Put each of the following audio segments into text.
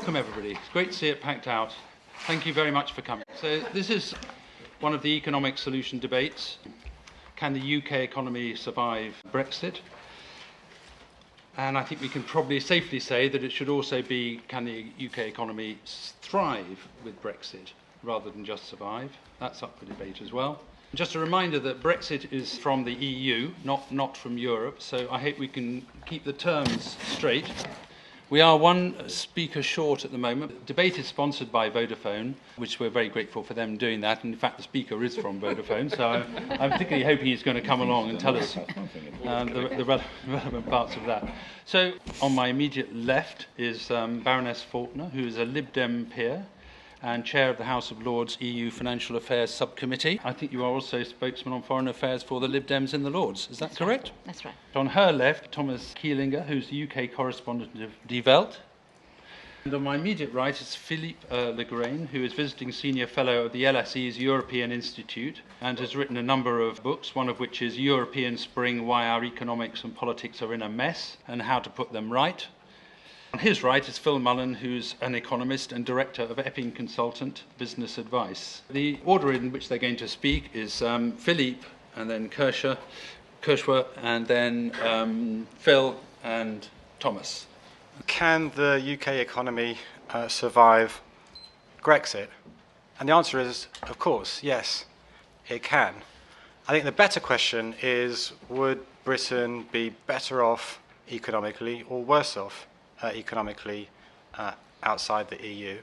Welcome, everybody. It's great to see it packed out. Thank you very much for coming. So this is one of the economic solution debates. Can the UK economy survive Brexit? And I think we can probably safely say that it should also be, can the UK economy thrive with Brexit rather than just survive? That's up for debate as well. Just a reminder that Brexit is from the EU, not from Europe, so I hope we can keep the terms straight. We are one speaker short at the moment. The debate is sponsored by Vodafone, which we're very grateful for them doing that. And in fact, the speaker is from Vodafone, so I'm particularly hoping he's going to come along and tell us the relevant parts of that. So on my immediate left is Baroness Faulkner, who is a Lib Dem peer and chair of the House of Lords EU Financial Affairs Subcommittee. I think you are also spokesman on foreign affairs for the Lib Dems in the Lords. Is that correct? Right. That's right. On her left, Thomas Kielinger, who's the UK correspondent of Die Welt. And on my immediate right is Philippe Legrain, who is visiting senior fellow of the LSE's European Institute and has written a number of books, one of which is European Spring: Why Our Economics and Politics Are in a Mess and How to Put Them Right. On his right is Phil Mullen, who's an economist and director of Epping Consultant Business Advice. The order in which they're going to speak is Philippe, and then Kirshwa, and then Phil and Thomas. Can the UK economy survive Brexit? And the answer is, of course, yes, it can. I think the better question is, would Britain be better off economically or worse off economically outside the EU?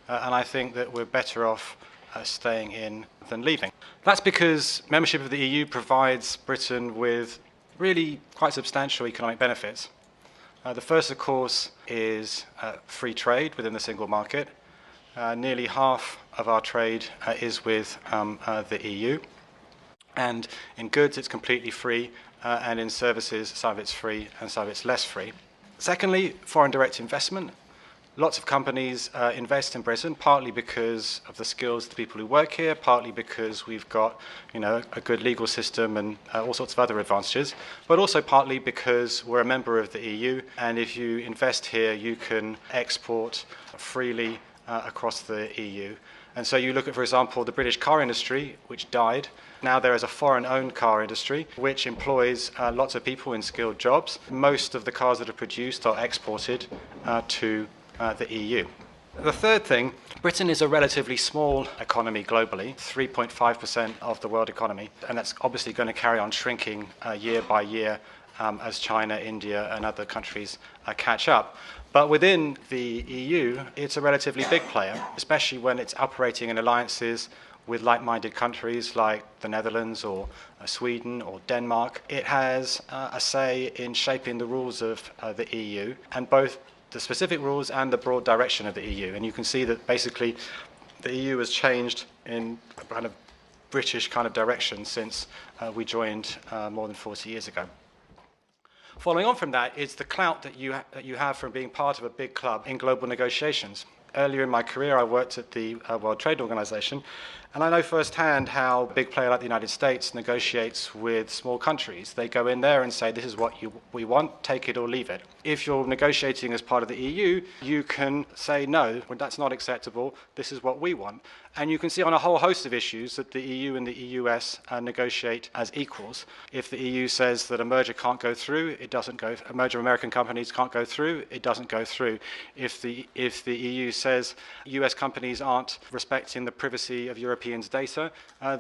And I think that we're better off staying in than leaving. That's because membership of the EU provides Britain with really quite substantial economic benefits. The first, of course, is free trade within the single market. Nearly half of our trade is with the EU. And in goods, it's completely free, and in services, some of it's free and some of it's less free. Secondly, foreign direct investment. Lots of companies invest in Britain, partly because of the skills of the people who work here, partly because we've got, a good legal system and all sorts of other advantages, but also partly because we're a member of the EU, and if you invest here, you can export freely across the EU. And so you look at, for example, the British car industry, which died. Now there is a foreign-owned car industry, which employs lots of people in skilled jobs. Most of the cars that are produced are exported to the EU. The third thing, Britain is a relatively small economy globally, 3.5% of the world economy, and that's obviously going to carry on shrinking year by year as China, India, and other countries catch up. But within the EU, it's a relatively big player, especially when it's operating in alliances with like-minded countries like the Netherlands or Sweden or Denmark. It has a say in shaping the rules of the EU, and both the specific rules and the broad direction of the EU. And you can see that basically the EU has changed in a kind of British kind of direction since we joined more than 40 years ago. Following on from that is the clout that you have from being part of a big club in global negotiations. Earlier in my career, I worked at the World Trade Organization, and I know firsthand how a big player like the United States negotiates with small countries. They go in there and say, this is what we want, take it or leave it. If you're negotiating as part of the EU, you can say, no, that's not acceptable, this is what we want. And you can see on a whole host of issues that the EU and the US negotiate as equals. If the EU says that a merger can't go through, it doesn't go. A merger of American companies can't go through, it doesn't go through. If the EU says US companies aren't respecting the privacy of Europeans' data,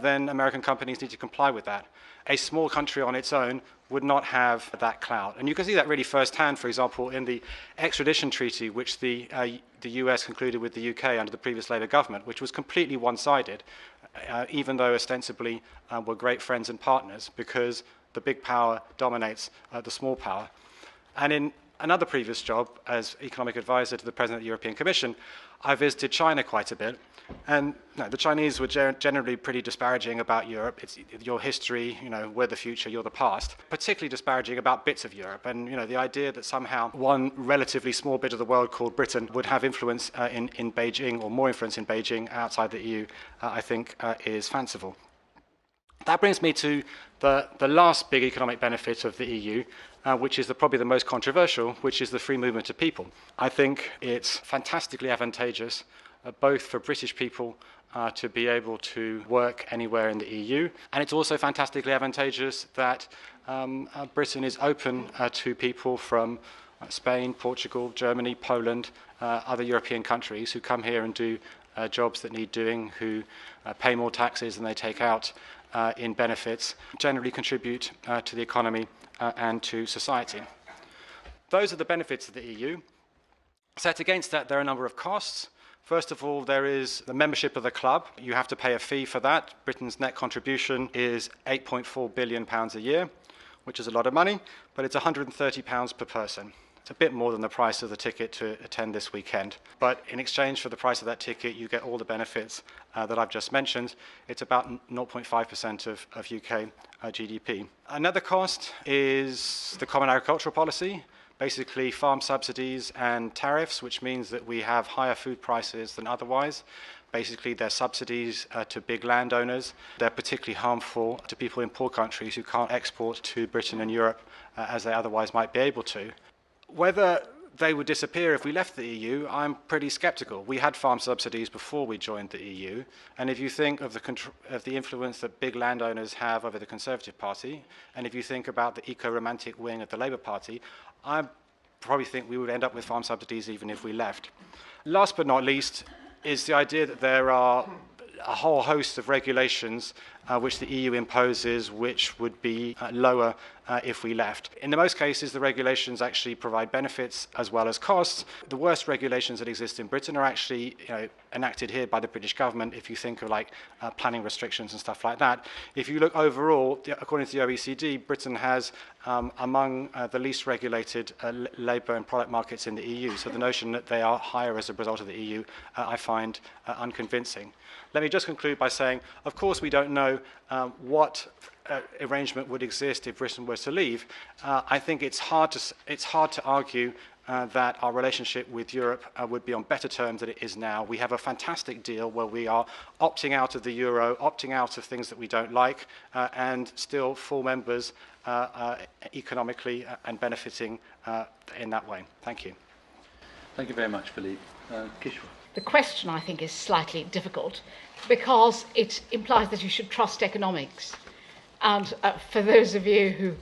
then American companies need to comply with that. A small country on its own would not have that clout. And you can see that really firsthand, for example, in the extradition treaty which the US concluded with the UK under the previous Labour government, which was completely one-sided, even though ostensibly we're great friends and partners, because the big power dominates the small power. And in another previous job as economic advisor to the President of the European Commission, I visited China quite a bit. And the Chinese were generally pretty disparaging about Europe. It's your history, we're the future, you're the past. Particularly disparaging about bits of Europe. And the idea that somehow one relatively small bit of the world called Britain would have influence in Beijing, or more influence in Beijing outside the EU, I think is fanciful. That brings me to the last big economic benefit of the EU, which is probably the most controversial, which is the free movement of people. I think it's fantastically advantageous, both for British people to be able to work anywhere in the EU, and it's also fantastically advantageous that Britain is open to people from Spain, Portugal, Germany, Poland, other European countries who come here and do jobs that need doing, who pay more taxes than they take out in benefits, generally contribute to the economy and to society. Those are the benefits of the EU. Set against that, there are a number of costs. First of all, there is the membership of the club. You have to pay a fee for that. Britain's net contribution is £8.4 billion a year, which is a lot of money, but it's £130 per person. It's a bit more than the price of the ticket to attend this weekend. But in exchange for the price of that ticket, you get all the benefits that I've just mentioned. It's about 0.5% of UK GDP. Another cost is the common agricultural policy, basically farm subsidies and tariffs, which means that we have higher food prices than otherwise. Basically, they're subsidies to big landowners. They're particularly harmful to people in poor countries who can't export to Britain and Europe as they otherwise might be able to. Whether they would disappear if we left the EU, I'm pretty sceptical. We had farm subsidies before we joined the EU, and if you think of the influence that big landowners have over the Conservative Party, and if you think about the eco-romantic wing of the Labour Party, I probably think we would end up with farm subsidies even if we left. Last but not least is the idea that there are a whole host of regulations which the EU imposes, which would be lower if we left. In the most cases, the regulations actually provide benefits as well as costs. The worst regulations that exist in Britain are actually enacted here by the British government, if you think of like planning restrictions and stuff like that. If you look overall, according to the OECD, Britain has among the least regulated labour and product markets in the EU. So the notion that they are higher as a result of the EU, I find unconvincing. Let me just conclude by saying, of course, we don't know what arrangement would exist if Britain were to leave. I think it's hard to argue that our relationship with Europe would be on better terms than it is now. We have a fantastic deal where we are opting out of the euro, opting out of things that we don't like, and still full members economically and benefiting in that way. Thank you. Thank you very much, Philippe. Kishore. The question, I think, is slightly difficult because it implies that you should trust economics. And for those of you who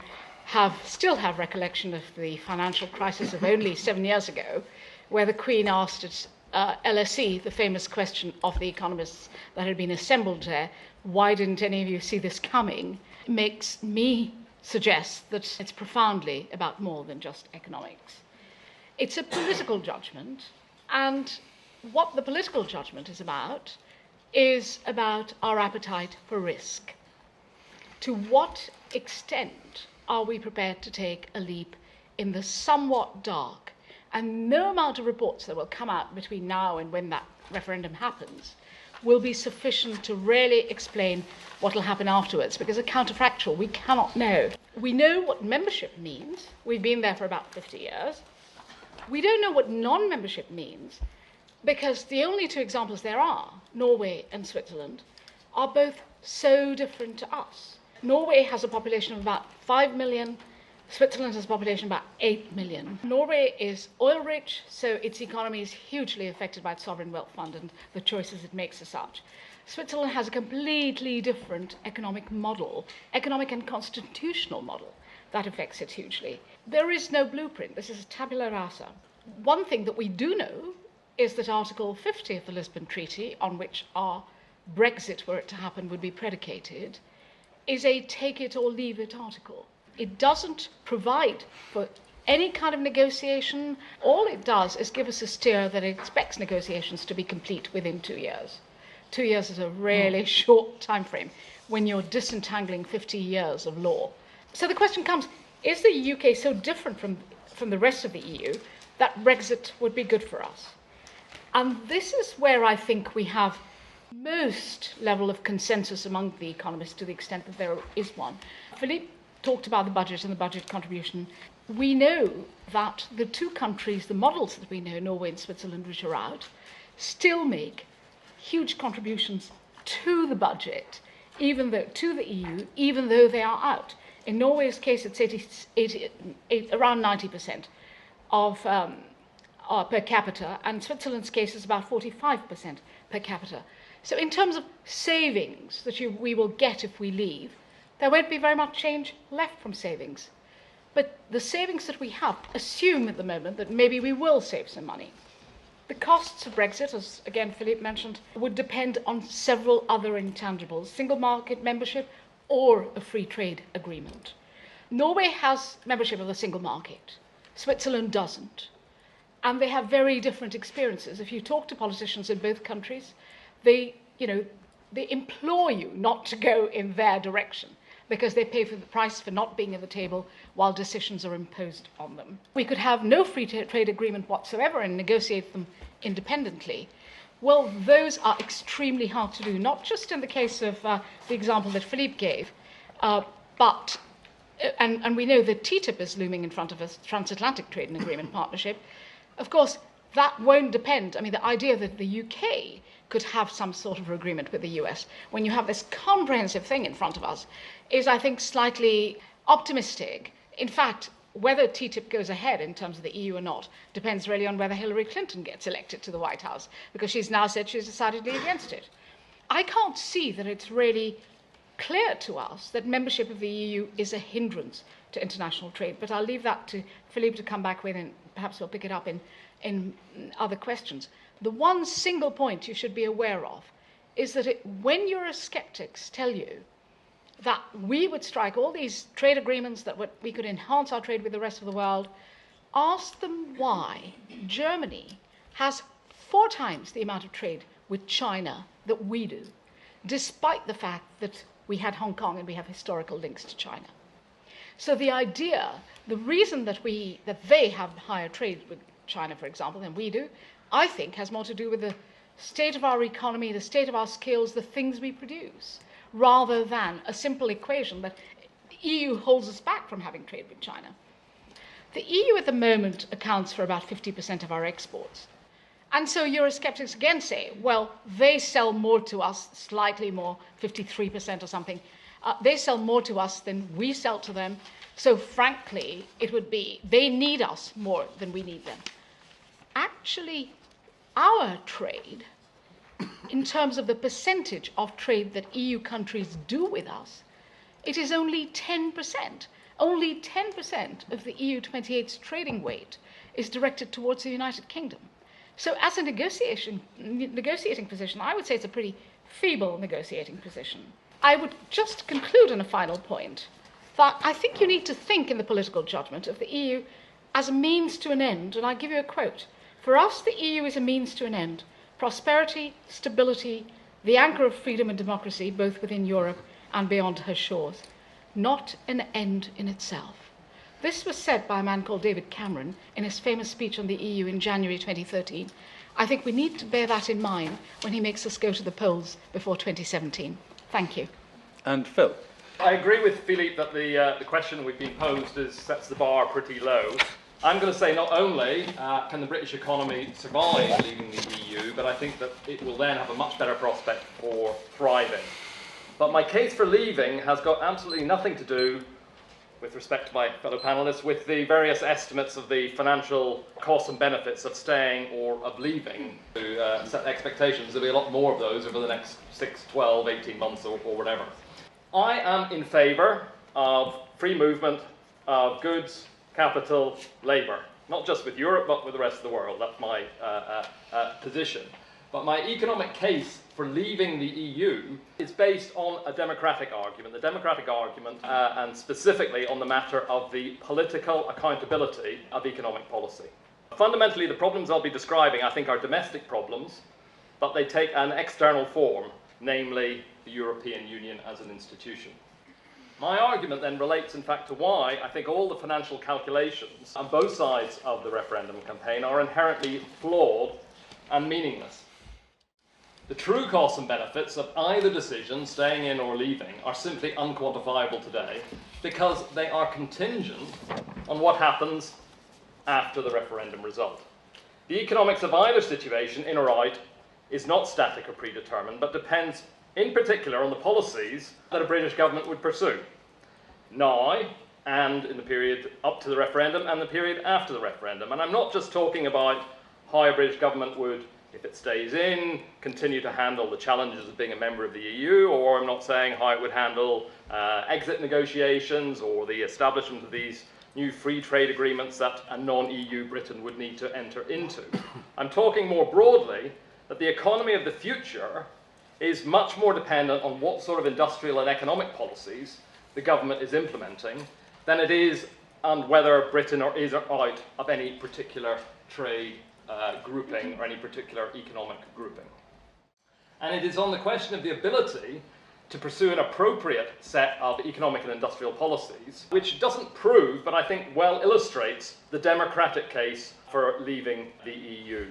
still have recollection of the financial crisis of only 7 years ago, where the Queen asked at LSE the famous question of the economists that had been assembled there, why didn't any of you see this coming, makes me suggest that it's profoundly about more than just economics. It's a political judgment, and what the political judgment is about our appetite for risk. To what extent are we prepared to take a leap in the somewhat dark, and no amount of reports that will come out between now and when that referendum happens will be sufficient to really explain what will happen afterwards, because a counterfactual, we cannot know. We know what membership means. We've been there for about 50 years. We don't know what non-membership means, because the only two examples there are, Norway and Switzerland, are both so different to us. Norway has a population of about 5 million. Switzerland has a population of about 8 million. Norway is oil-rich, so its economy is hugely affected by its sovereign wealth fund and the choices it makes as such. Switzerland has a completely different economic model, economic and constitutional model, that affects it hugely. There is no blueprint. This is a tabula rasa. One thing that we do know is that Article 50 of the Lisbon Treaty, on which our Brexit, were it to happen, would be predicated, is a take-it-or-leave-it article. It doesn't provide for any kind of negotiation. All it does is give us a steer that it expects negotiations to be complete within 2 years. 2 years is a really short time frame when you're disentangling 50 years of law. So the question comes, is the UK so different from the rest of the EU that Brexit would be good for us? And this is where I think we have most level of consensus among the economists, to the extent that there is one. Philippe talked about the budget and the budget contribution. We know that the two countries, the models that we know, Norway and Switzerland, which are out, still make huge contributions to the budget, to the EU, even though they are out. In Norway's case, it's around 90% of per capita, and Switzerland's case is about 45% per capita. So in terms of savings that we will get if we leave, there won't be very much change left from savings. But the savings that we have assume at the moment that maybe we will save some money. The costs of Brexit, as again Philippe mentioned, would depend on several other intangibles, single market membership or a free trade agreement. Norway has membership of the single market. Switzerland doesn't. And they have very different experiences. If you talk to politicians in both countries, they implore you not to go in their direction because they pay for the price for not being at the table while decisions are imposed on them. We could have no free trade agreement whatsoever and negotiate them independently. Well, those are extremely hard to do, not just in the case of the example that Philippe gave, but we know that TTIP is looming in front of us, Transatlantic Trade and Agreement Partnership. Of course, that won't depend. I mean, the idea that the UK could have some sort of agreement with the US when you have this comprehensive thing in front of us is, I think, slightly optimistic. In fact, whether TTIP goes ahead in terms of the EU or not depends really on whether Hillary Clinton gets elected to the White House, because she's now said she's decidedly against it. I can't see that it's really clear to us that membership of the EU is a hindrance to international trade, but I'll leave that to Philippe to come back with, and perhaps we'll pick it up in other questions. The one single point you should be aware of is that when Eurosceptics tell you that we would strike all these trade agreements, that we could enhance our trade with the rest of the world, ask them why Germany has 4 times the amount of trade with China that we do, despite the fact that we had Hong Kong and we have historical links to China. So the reason that they have higher trade with China, for example, than we do, I think has more to do with the state of our economy, the state of our skills, the things we produce, rather than a simple equation that the EU holds us back from having trade with China. The EU at the moment accounts for about 50% of our exports. And so Eurosceptics again say, well, they sell more to us, slightly more, 53% or something. They sell more to us than we sell to them. So frankly, it would be, they need us more than we need them. Actually, our trade, in terms of the percentage of trade that EU countries do with us, it is only 10%. Only 10% of the EU 28's trading weight is directed towards the United Kingdom. So as a negotiating position, I would say it's a pretty feeble negotiating position. I would just conclude on a final point that I think you need to think in the political judgment of the EU as a means to an end. And I give you a quote. For us, the EU is a means to an end. Prosperity, stability, the anchor of freedom and democracy, both within Europe and beyond her shores. Not an end in itself. This was said by a man called David Cameron in his famous speech on the EU in January 2013. I think we need to bear that in mind when he makes us go to the polls before 2017. Thank you. And Phil. I agree with Philippe that the question we've been posed sets the bar pretty low. I'm going to say not only can the British economy survive leaving the EU, but I think that it will then have a much better prospect for thriving. But my case for leaving has got absolutely nothing to do, with respect to my fellow panellists, with the various estimates of the financial costs and benefits of staying or of leaving. To set expectations, there'll be a lot more of those over the next 6, 12, 18 months or whatever. I am in favour of free movement of goods, capital, labour, not just with Europe, but with the rest of the world. That's my position. But my economic case for leaving the EU is based on a democratic argument. The democratic argument, and specifically on the matter of the political accountability of economic policy. Fundamentally, the problems I'll be describing, I think, are domestic problems, but they take an external form, namely the European Union as an institution. My argument then relates, in fact, to why I think all the financial calculations on both sides of the referendum campaign are inherently flawed and meaningless. The true costs and benefits of either decision, staying in or leaving, are simply unquantifiable today because they are contingent on what happens after the referendum result. The economics of either situation, in or out, is not static or predetermined, but depends in particular on the policies that a British government would pursue. now and in the period up to the referendum and the period after the referendum. And I'm not just talking about how a British government would, if it stays in, continue to handle the challenges of being a member of the EU, or I'm not saying how it would handle exit negotiations or the establishment of these new free trade agreements that a non-EU Britain would need to enter into. I'm talking more broadly that the economy of the future is much more dependent on what sort of industrial and economic policies the government is implementing than it is on whether Britain is out of any particular trade grouping or any particular economic grouping. And it is on the question of the ability to pursue an appropriate set of economic and industrial policies, which doesn't prove, but I think well illustrates the democratic case for leaving the EU.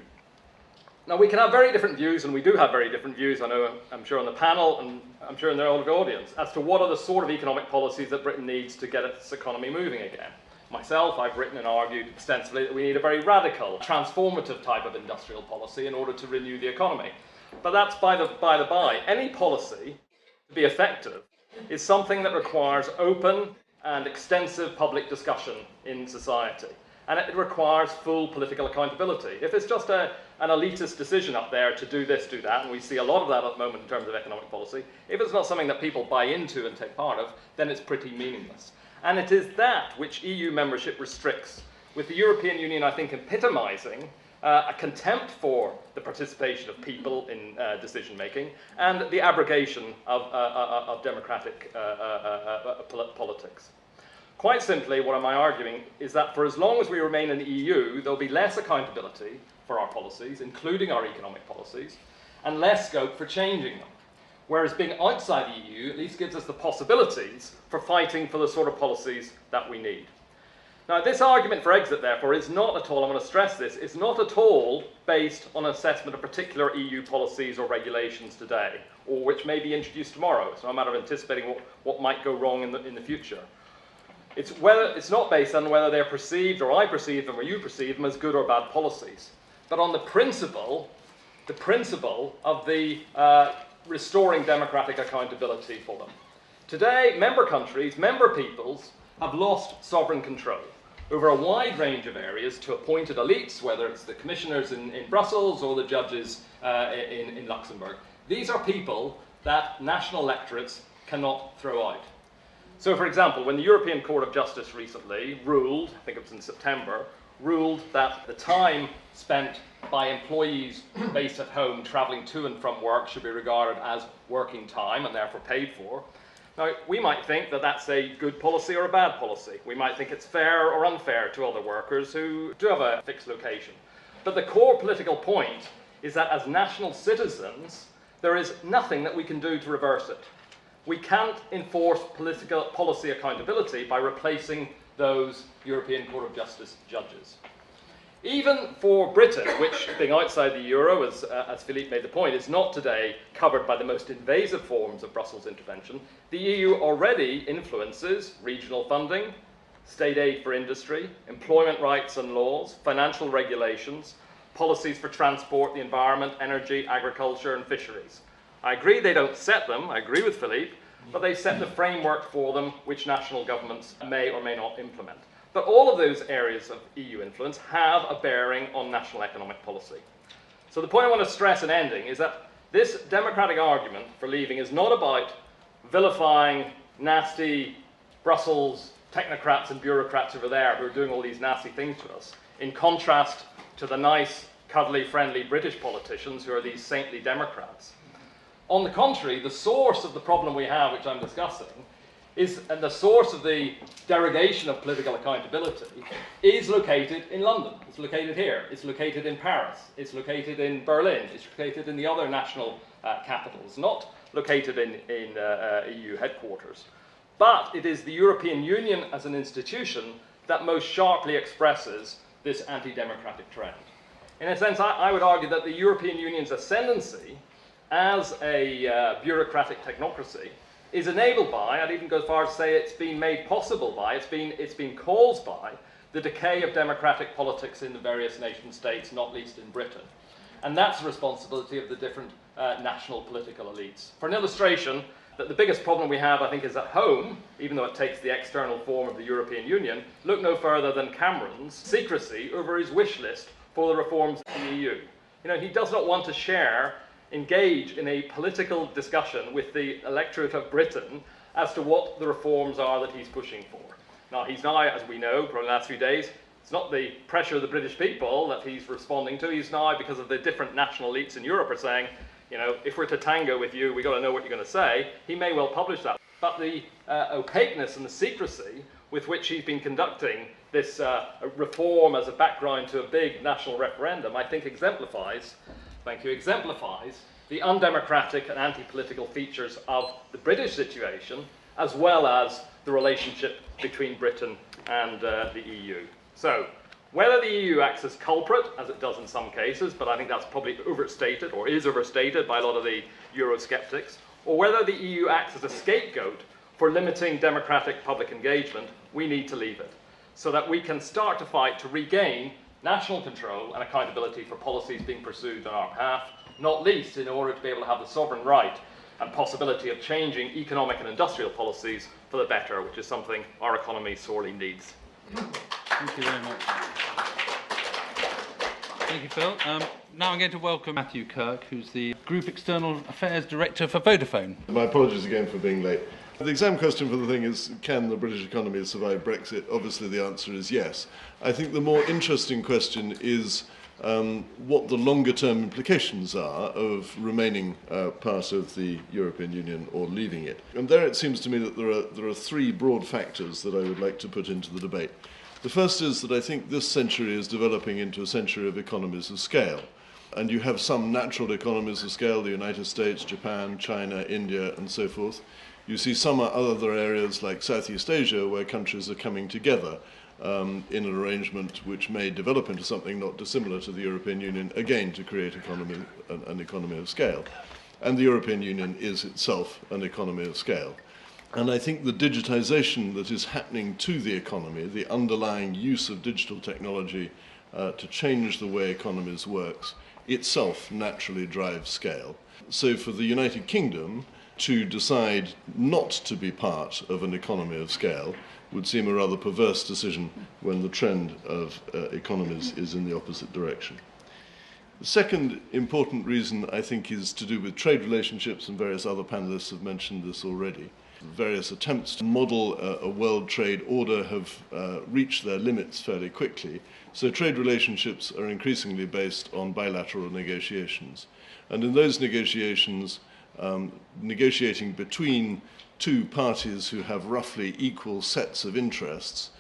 Now, we can have very different views, and we do have very different views, I'm sure on the panel, and I'm sure in the audience, as to what are the sort of economic policies that Britain needs to get its economy moving again. Myself, I've written and argued extensively that we need a very radical, transformative type of industrial policy in order to renew the economy. But that's by the by. Any policy, to be effective, is something that requires open and extensive public discussion in society. And it requires full political accountability. If it's just an elitist decision up there to do this, do that, and we see a lot of that at the moment in terms of economic policy, if it's not something that people buy into and take part of, then it's pretty meaningless. And it is that which EU membership restricts, with the European Union, I think, epitomising a contempt for the participation of people in decision-making and the abrogation of democratic politics. Quite simply, what am I arguing is that for as long as we remain in the EU, there'll be less accountability for our policies, including our economic policies, and less scope for changing them. Whereas being outside the EU at least gives us the possibilities for fighting for the sort of policies that we need. Now, this argument for exit, therefore, is not at all, I want to stress this, it's not at all based on an assessment of particular EU policies or regulations today, or which may be introduced tomorrow. It's not a matter of anticipating what might go wrong in the future. It's not based on whether they're perceived, or I perceive them, or you perceive them as good or bad policies, but on the principle of the restoring democratic accountability for them. Today, member countries, member peoples, have lost sovereign control over a wide range of areas to appointed elites, whether it's the commissioners in Brussels or the judges in Luxembourg. These are people that national electorates cannot throw out. So, for example, when the European Court of Justice recently ruled, I think it was in September, ruled that the time spent by employees based at home travelling to and from work should be regarded as working time and therefore paid for. Now, we might think that that's a good policy or a bad policy. We might think it's fair or unfair to other workers who do have a fixed location. But the core political point is that as national citizens, there is nothing that we can do to reverse it. We can't enforce policy accountability by replacing those European Court of Justice judges. Even for Britain, which, being outside the euro, as Philippe made the point, is not today covered by the most invasive forms of Brussels intervention, the EU already influences regional funding, state aid for industry, employment rights and laws, financial regulations, policies for transport, the environment, energy, agriculture and fisheries. I agree they don't set them, I agree with Philippe, but they set the framework for them which national governments may or may not implement. But all of those areas of EU influence have a bearing on national economic policy. So the point I want to stress in ending is that this democratic argument for leaving is not about vilifying nasty Brussels technocrats and bureaucrats over there who are doing all these nasty things to us, in contrast to the nice, cuddly, friendly British politicians who are these saintly Democrats. On the contrary, the source of the problem we have, which I'm discussing, and the source of the derogation of political accountability is located in London. It's located here. It's located in Paris. It's located in Berlin. It's located in the other national capitals, not located in EU headquarters. But it is the European Union as an institution that most sharply expresses this anti-democratic trend. In a sense, I would argue that the European Union's ascendancy as a bureaucratic technocracy is enabled by, I'd even go as far as to say it's been made possible by, it's been caused by, the decay of democratic politics in the various nation states, not least in Britain. And that's the responsibility of the different national political elites. For an illustration, that the biggest problem we have, I think, is at home, even though it takes the external form of the European Union. Look no further than Cameron's secrecy over his wish list for the reforms of the EU. You know, he does not want to engage in a political discussion with the electorate of Britain as to what the reforms are that he's pushing for. Now, he's now, as we know, from the last few days, it's not the pressure of the British people that he's responding to. He's now, because of the different national elites in Europe, are saying, you know, if we're to tango with you, we've got to know what you're going to say. He may well publish that. But the opaqueness and the secrecy with which he's been conducting this reform as a background to a big national referendum, I think exemplifies the undemocratic and anti-political features of the British situation, as well as the relationship between Britain and the EU. So, whether the EU acts as culprit, as it does in some cases, but I think that's probably overstated, or is overstated by a lot of the Eurosceptics, or whether the EU acts as a scapegoat for limiting democratic public engagement, we need to leave it, so that we can start to fight to regain national control and accountability for policies being pursued on our behalf, not least in order to be able to have the sovereign right and possibility of changing economic and industrial policies for the better, which is something our economy sorely needs. Thank you very much. Thank you, Phil. Now I'm going to welcome Matthew Kirk, who's the Group External Affairs Director for Vodafone. My apologies again for being late. The exam question for the thing is, can the British economy survive Brexit? Obviously the answer is yes. I think the more interesting question is what the longer-term implications are of remaining part of the European Union or leaving it. And there it seems to me that there are three broad factors that I would like to put into the debate. The first is that I think this century is developing into a century of economies of scale. And you have some natural economies of scale, the United States, Japan, China, India, and so forth. You see some other areas like Southeast Asia where countries are coming together in an arrangement which may develop into something not dissimilar to the European Union, again to create an economy of scale. And the European Union is itself an economy of scale. And I think the digitization that is happening to the economy, the underlying use of digital technology to change the way economies works, itself naturally drives scale. So for the United Kingdom to decide not to be part of an economy of scale would seem a rather perverse decision when the trend of economies is in the opposite direction. The second important reason, I think, is to do with trade relationships, and various other panelists have mentioned this already. Various attempts to model a world trade order have reached their limits fairly quickly, so trade relationships are increasingly based on bilateral negotiations. And in those negotiations, negotiating between two parties who have roughly equal sets of interests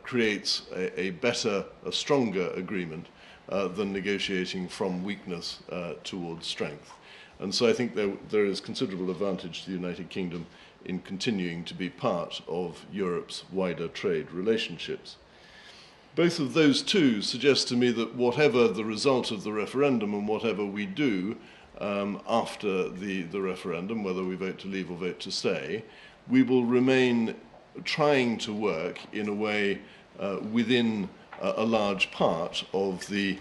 creates a better, a stronger agreement than negotiating from weakness towards strength. And so I think there is considerable advantage to the United Kingdom in continuing to be part of Europe's wider trade relationships. Both of those two suggest to me that whatever the result of the referendum and whatever we do after the referendum, whether we vote to leave or vote to stay, we will remain trying to work in a way within a large part of the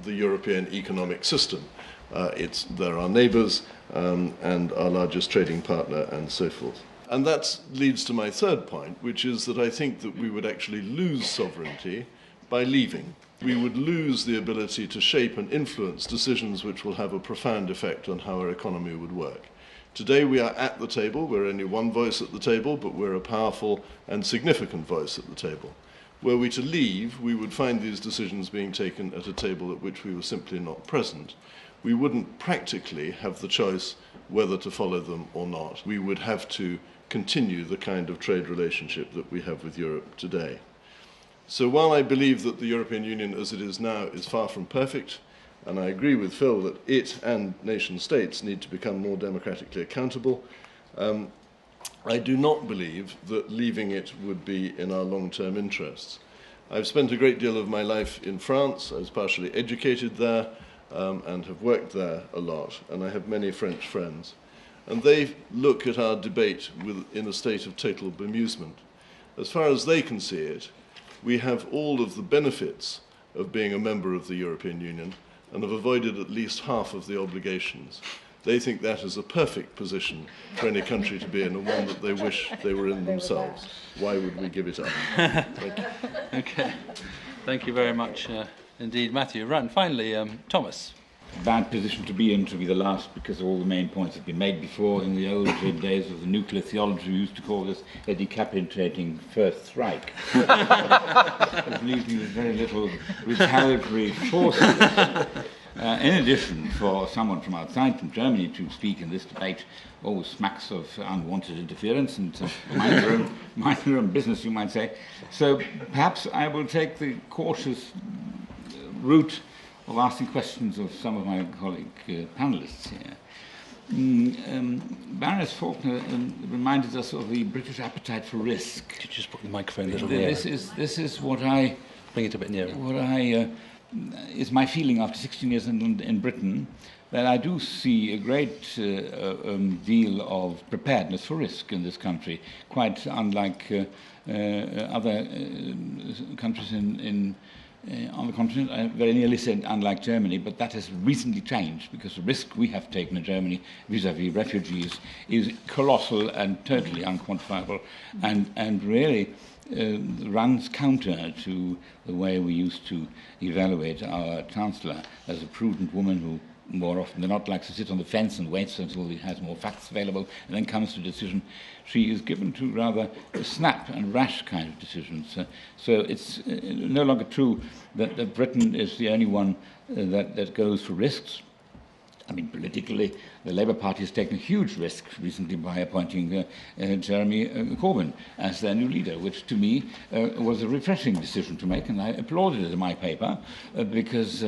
European economic system. They're our neighbours and our largest trading partner and so forth. And that leads to my third point, which is that I think that we would actually lose sovereignty by leaving. We would lose the ability to shape and influence decisions which will have a profound effect on how our economy would work. Today we are at the table, we're only one voice at the table, but we're a powerful and significant voice at the table. Were we to leave, we would find these decisions being taken at a table at which we were simply not present. We wouldn't practically have the choice whether to follow them or not. We would have to continue the kind of trade relationship that we have with Europe today. So while I believe that the European Union as it is now is far from perfect, and I agree with Phil that it and nation states need to become more democratically accountable, I do not believe that leaving it would be in our long-term interests. I've spent a great deal of my life in France. I was partially educated there and have worked there a lot, and I have many French friends. And they look at our debate in a state of total bemusement. As far as they can see it, we have all of the benefits of being a member of the European Union and have avoided at least half of the obligations. they think that is a perfect position for any country to be in, and one that they wish they were in themselves. Why would we give it up? Thank you. Okay. Thank you very much indeed, Matthew. Right, and finally, Thomas. Bad position to be in, to be the last, because all the main points have been made before. In the old days of the nuclear theology, we used to call this a decapitating first strike. It leaves me with very little retaliatory forces. In addition, for someone from outside, from Germany, to speak in this debate always smacks of unwanted interference and mind your own business, you might say. So perhaps I will take the cautious route of asking questions of some of my colleague panelists here. Baroness Faulkner reminded us of the British appetite for risk. Could you just put the microphone a little nearer? This is what I... Bring it a bit nearer. What I... is my feeling after 16 years in Britain, that I do see a great deal of preparedness for risk in this country, quite unlike other countries on the continent. Very nearly said unlike Germany, but that has recently changed because the risk we have taken in Germany vis-à-vis refugees is colossal and totally unquantifiable, and really runs counter to the way we used to evaluate our Chancellor as a prudent woman who more often than not likes to sit on the fence and waits until he has more facts available and then comes to a decision. She is given to rather snap and rash kind of decisions. So it's no longer true that Britain is the only one that goes for risks. I mean, politically, the Labour Party has taken a huge risk recently by appointing Jeremy Corbyn as their new leader, which to me was a refreshing decision to make, and I applauded it in my paper because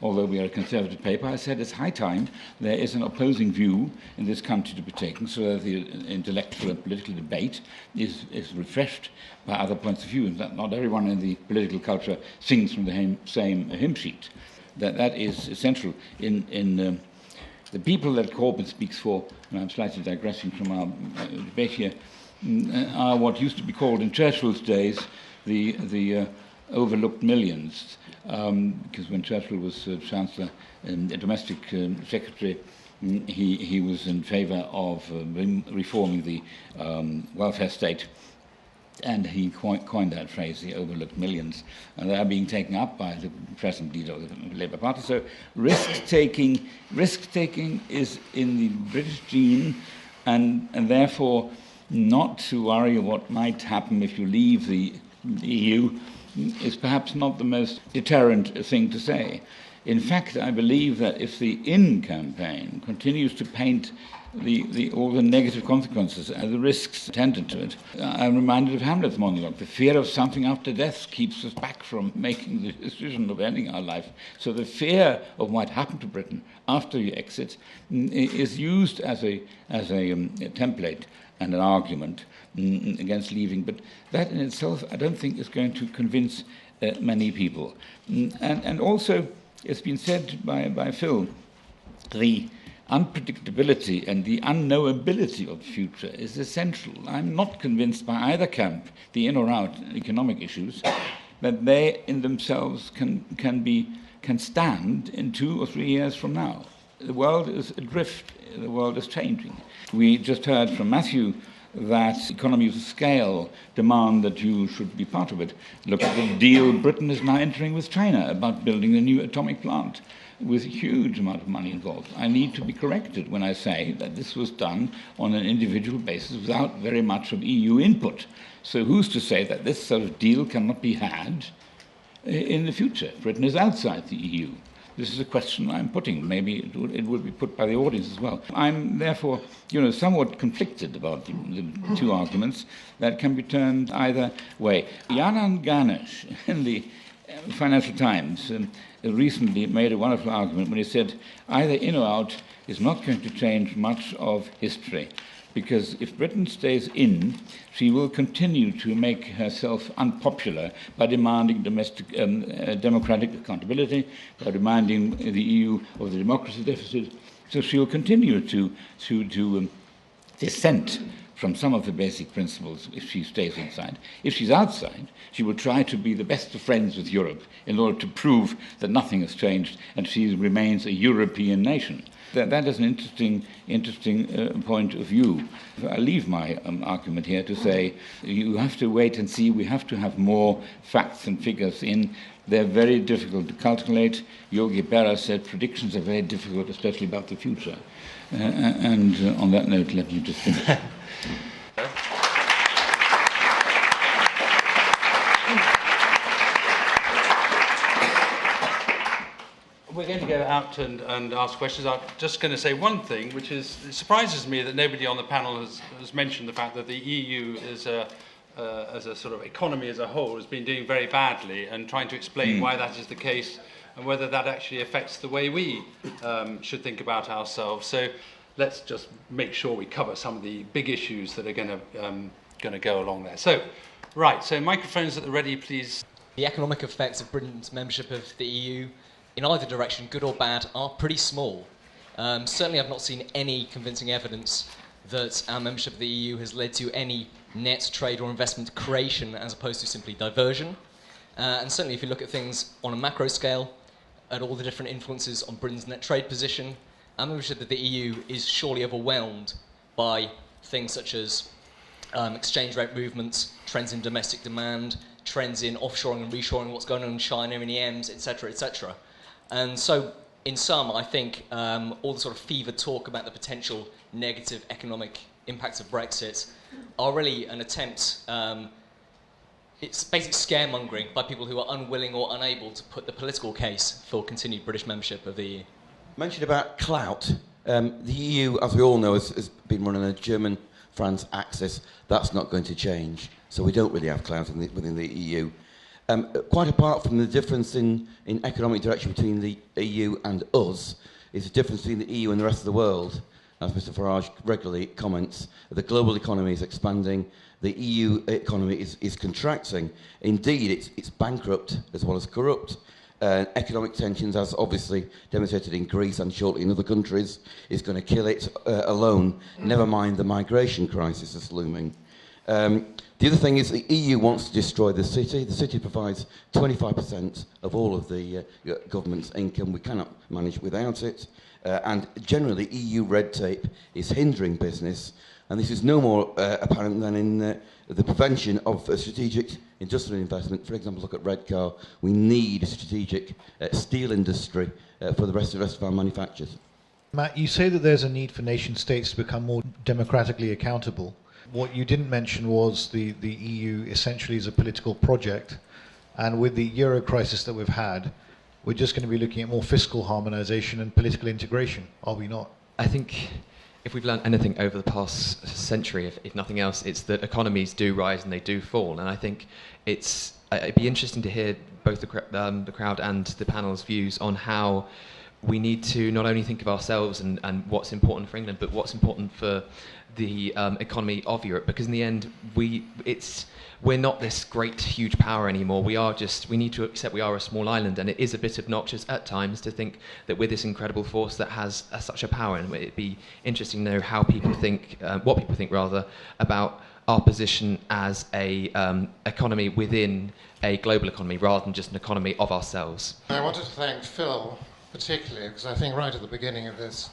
although we are a conservative paper, I said it's high time there is an opposing view in this country to be taken so that the intellectual and political debate is refreshed by other points of view, and that not everyone in the political culture sings from the same hymn sheet. That is essential in the people that Corbyn speaks for, and I'm slightly digressing from our debate here, are what used to be called in Churchill's days the overlooked millions, because when Churchill was Chancellor and Domestic Secretary, he was in favour of reforming the welfare state. And he coined that phrase, the overlooked millions, and they are being taken up by the present leader of the Labour Party. So risk-taking is in the British gene, and therefore not to worry what might happen if you leave the EU is perhaps not the most deterrent thing to say. In fact, I believe that if the In campaign continues to paint all the negative consequences and the risks attendant to it, I'm reminded of Hamlet's monologue. The fear of something after death keeps us back from making the decision of ending our life. So the fear of what happened to Britain after you exit is used as a template and an argument against leaving. But that in itself, I don't think is going to convince many people. And also, it's been said by Phil, the unpredictability and the unknowability of the future is essential. I'm not convinced by either camp, the in or out economic issues, that they in themselves can stand in 2 or 3 years from now. The world is adrift. The world is changing. We just heard from Matthew that economies of scale demand that you should be part of it. Look at the deal Britain is now entering with China about building a new atomic plant, with a huge amount of money involved. I need to be corrected when I say that this was done on an individual basis without very much of EU input. So who's to say that this sort of deal cannot be had in the future? Britain is outside the EU. This is a question I'm putting. Maybe it would be put by the audience as well. I'm therefore, somewhat conflicted about the two arguments that can be turned either way. Yanan Ganesh in the Financial Times recently made a wonderful argument when he said either in or out is not going to change much of history, because if Britain stays in, she will continue to make herself unpopular by demanding democratic accountability, by demanding the EU of the democracy deficit. So she will continue to dissent from some of the basic principles if she stays inside. If she's outside, she will try to be the best of friends with Europe in order to prove that nothing has changed and she remains a European nation. That is an interesting point of view. I leave my argument here to say you have to wait and see. We have to have more facts and figures in. They're very difficult to calculate. Yogi Berra said predictions are very difficult, especially about the future. And on that note, let me just finish. We're going to go out and ask questions. I'm just going to say one thing, which is, it surprises me that nobody on the panel has mentioned the fact that the EU as a sort of economy as a whole has been doing very badly, and trying to explain why that is the case and whether that actually affects the way we should think about ourselves. So let's just make sure we cover some of the big issues that are going to go along there. So, right, so microphones at the ready, please. The economic effects of Britain's membership of the EU, in either direction, good or bad, are pretty small. Certainly I've not seen any convincing evidence that our membership of the EU has led to any net trade or investment creation as opposed to simply diversion. And certainly if you look at things on a macro scale, at all the different influences on Britain's net trade position, our membership of the EU is surely overwhelmed by things such as exchange rate movements, trends in domestic demand, trends in offshoring and reshoring, what's going on in China, in EMs, etc., etc. And so, in sum, I think all the sort of fevered talk about the potential negative economic impacts of Brexit are really an attempt, it's basic scaremongering by people who are unwilling or unable to put the political case for continued British membership of the EU. Mentioned about clout. The EU, as we all know, has been running a German-France axis. That's not going to change. So we don't really have clout within the EU. Quite apart from the difference in economic direction between the EU and us, is the difference between the EU and the rest of the world. As Mr Farage regularly comments, the global economy is expanding, the EU economy is contracting. Indeed, it's bankrupt as well as corrupt. Economic tensions, as obviously demonstrated in Greece and shortly in other countries, is going to kill it alone, never mind the migration crisis that's looming. The other thing is the EU wants to destroy the city. The city provides 25% of all of the government's income. We cannot manage without it. And generally, EU red tape is hindering business. And this is no more apparent than in the prevention of strategic industrial investment. For example, look at Redcar. We need a strategic steel industry for the rest of our manufacturers. Matt, you say that there's a need for nation states to become more democratically accountable. What you didn't mention was the EU essentially is a political project, and with the euro crisis that we've had, we're just going to be looking at more fiscal harmonisation and political integration, are we not? I think if we've learned anything over the past century, if nothing else, it's that economies do rise and they do fall. And I think it'd be interesting to hear both the crowd and the panel's views on how we need to not only think of ourselves and what's important for England, but what's important for the economy of Europe. Because in the end, we're not this great, huge power anymore. We need to accept we are a small island, and it is a bit obnoxious at times to think that we're this incredible force that has such a power. And it'd be interesting to know how people think, what people think rather, about our position as a economy within a global economy, rather than just an economy of ourselves. I wanted to thank Phil particularly, because I think right at the beginning of this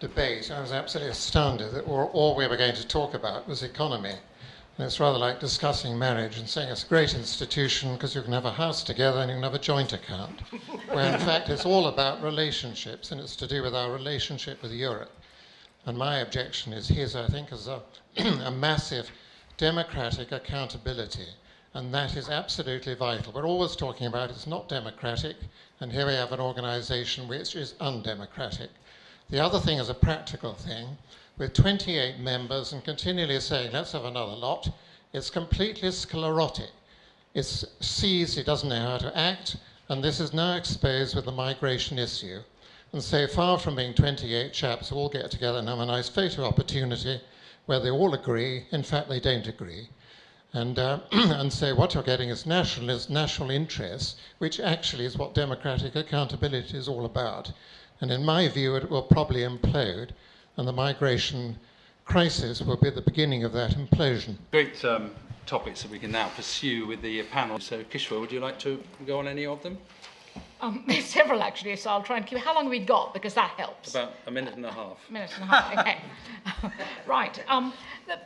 debate, I was absolutely astounded that all we were going to talk about was economy. And it's rather like discussing marriage and saying it's a great institution because you can have a house together and you can have a joint account, where in fact it's all about relationships, and it's to do with our relationship with Europe. And my objection is his, I think, is a massive democratic accountability, and that is absolutely vital. We're always talking about it's not democratic, and here we have an organisation which is undemocratic. The other thing is a practical thing. With 28 members and continually saying, let's have another lot, it's completely sclerotic. It's seized, it doesn't know how to act, and this is now exposed with the migration issue. And so far from being 28 chaps who all get together and have a nice photo opportunity where they all agree, in fact they don't agree. And so what you're getting is national interests, which actually is what democratic accountability is all about. And in my view, it will probably implode, and the migration crisis will be the beginning of that implosion. Great topics that we can now pursue with the panel. So, Kishore, would you like to go on any of them? There's several actually, so I'll try and keep. How long have we got? Because that helps. About a minute and a half. Minute and a half. Okay. Right. The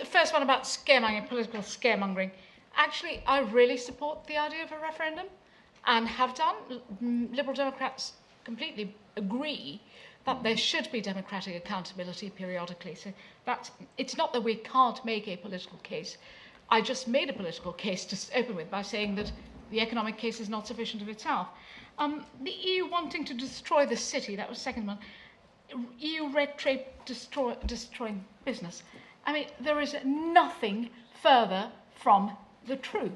first one about scaremongering, political scaremongering. Actually, I really support the idea of a referendum, and have done. Liberal Democrats completely agree that there should be democratic accountability periodically. So it's not that we can't make a political case. I just made a political case to open with by saying that the economic case is not sufficient of itself. The EU wanting to destroy the city, that was the second one. EU red tape destroying business. I mean, there is nothing further from the truth.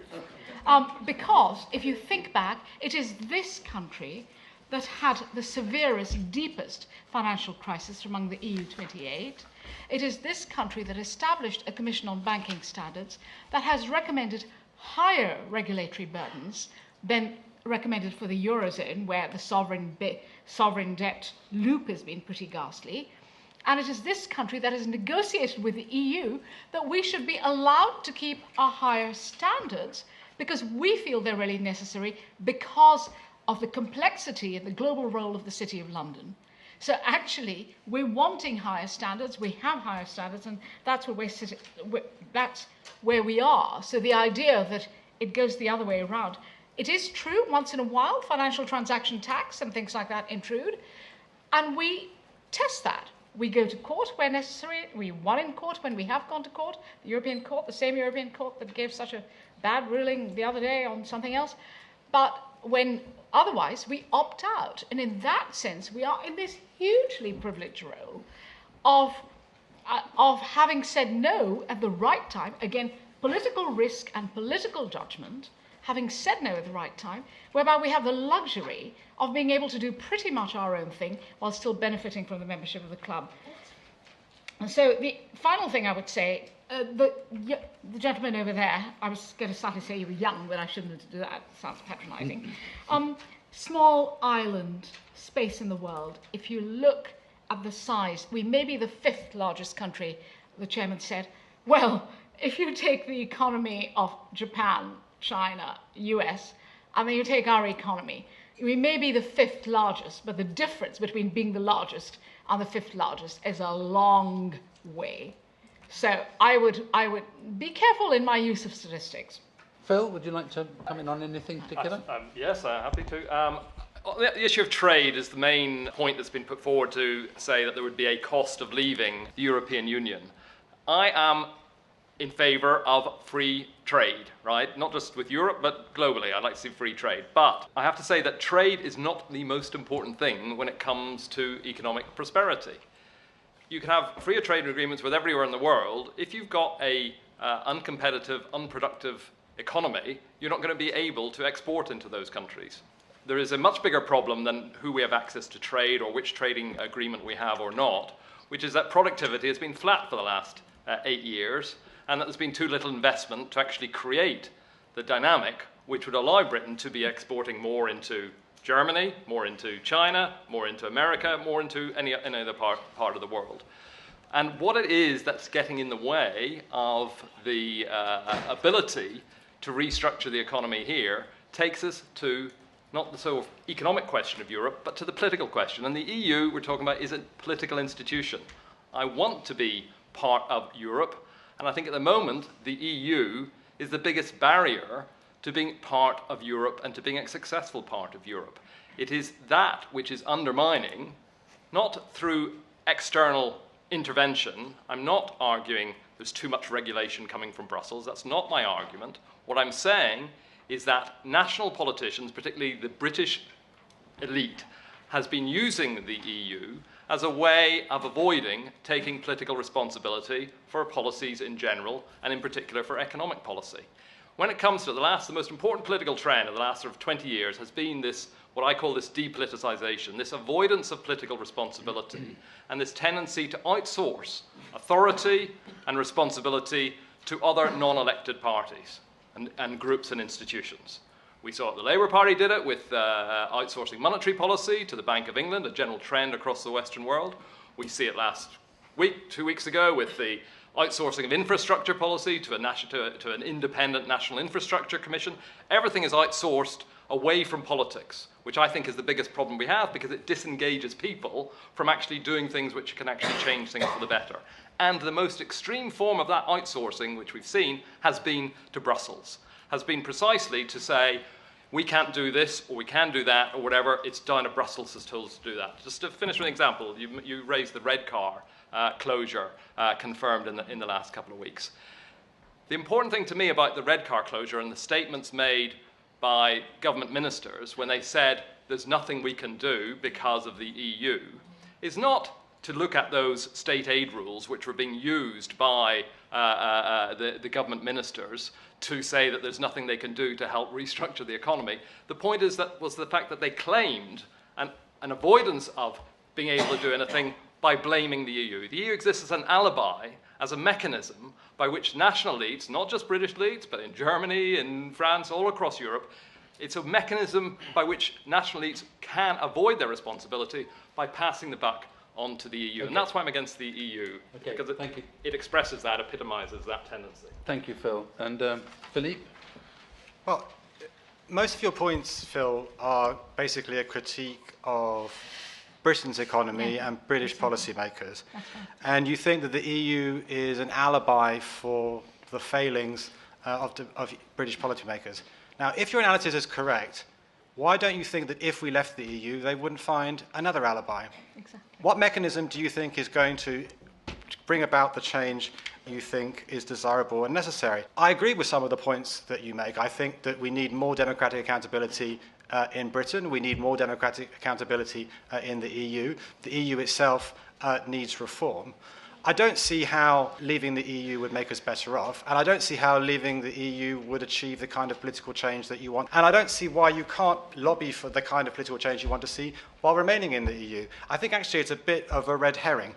Because if you think back, it is this country that had the severest, deepest financial crisis among the EU 28. It is this country that established a Commission on Banking Standards that has recommended higher regulatory burdens than recommended for the Eurozone, where the sovereign debt loop has been pretty ghastly. And it is this country that has negotiated with the EU that we should be allowed to keep our higher standards because we feel they're really necessary because of the complexity and the global role of the City of London. So actually, we're wanting higher standards, we have higher standards, and that's where we are. So the idea that it goes the other way around. It is true, once in a while, financial transaction tax and things like that intrude, and we test that. We go to court where necessary. We won in court when we have gone to court. The European Court, the same European Court that gave such a bad ruling the other day on something else. But when otherwise, we opt out. And in that sense, we are in this hugely privileged role of having said no at the right time. Again, political risk and political judgment, having said no at the right time, whereby we have the luxury of being able to do pretty much our own thing while still benefiting from the membership of the club. And so the final thing I would say, the gentleman over there, I was going to slightly say you were young, but I shouldn't do that. It sounds patronising. Small island space in the world. If you look at the size, we may be the 5th largest country, the chairman said. Well, if you take the economy of Japan, China, US, and then you take our economy, we may be the 5th largest, but the difference between being the largest and the 5th largest is a long way. So I would be careful in my use of statistics. Phil, would you like to comment on anything particular? Yes, happy to. The issue of trade is the main point that's been put forward to say that there would be a cost of leaving the European Union. I am in favour of free trade, right? Not just with Europe, but globally. I'd like to see free trade. But I have to say that trade is not the most important thing when it comes to economic prosperity. You can have free trade agreements with everywhere in the world. If you've got a uncompetitive, unproductive economy, you're not going to be able to export into those countries. There is a much bigger problem than who we have access to trade or which trading agreement we have or not, which is that productivity has been flat for the last 8 years, and that there's been too little investment to actually create the dynamic which would allow Britain to be exporting more into Germany, more into China, more into America, more into any other part of the world. And what it is that's getting in the way of the ability to restructure the economy here takes us to not the sort of economic question of Europe, but to the political question. And the EU, we're talking about, is a political institution. I want to be part of Europe, and I think at the moment the EU is the biggest barrier to being part of Europe and to being a successful part of Europe. It is that which is undermining, not through external intervention. I'm not arguing there's too much regulation coming from Brussels. That's not my argument. What I'm saying is that national politicians, particularly the British elite, has been using the EU as a way of avoiding taking political responsibility for policies in general, and in particular for economic policy. When it comes to the most important political trend of the last sort of 20 years has been this, what I call this depoliticization, this avoidance of political responsibility, and this tendency to outsource authority and responsibility to other non-elected parties and groups and institutions. We saw the Labour Party did it with outsourcing monetary policy to the Bank of England, a general trend across the Western world. We see it last week, 2 weeks ago, with the outsourcing of infrastructure policy to an independent National Infrastructure Commission. Everything is outsourced away from politics, which I think is the biggest problem we have, because it disengages people from actually doing things which can actually change things for the better. And the most extreme form of that outsourcing, which we've seen, has been to Brussels, has been precisely to say, we can't do this, or we can do that, or whatever, it's down to Brussels has told us to do that. Just to finish with an example, you raised the red car closure confirmed in the last couple of weeks. The important thing to me about the red car closure and the statements made by government ministers when they said there's nothing we can do because of the EU is not to look at those state aid rules which were being used by the government ministers to say that there's nothing they can do to help restructure the economy. The point was the fact that they claimed an avoidance of being able to do anything by blaming the EU. The EU exists as an alibi, as a mechanism by which national elites, not just British elites, but in Germany, in France, all across Europe, it's a mechanism by which national elites can avoid their responsibility by passing the buck on to the EU. Okay. And that's why I'm against the EU, because it expresses that, epitomizes that tendency. Thank you, Phil. And Philippe? Well, most of your points, Phil, are basically a critique of Britain's economy and British policymakers. And you think that the EU is an alibi for the failings of British policymakers. Now, if your analysis is correct, why don't you think that if we left the EU, they wouldn't find another alibi? Exactly. What mechanism do you think is going to bring about the change you think is desirable and necessary? I agree with some of the points that you make. I think that we need more democratic accountability in Britain. We need more democratic accountability in the EU. The EU itself needs reform. I don't see how leaving the EU would make us better off, and I don't see how leaving the EU would achieve the kind of political change that you want. And I don't see why you can't lobby for the kind of political change you want to see while remaining in the EU. I think actually it's a bit of a red herring.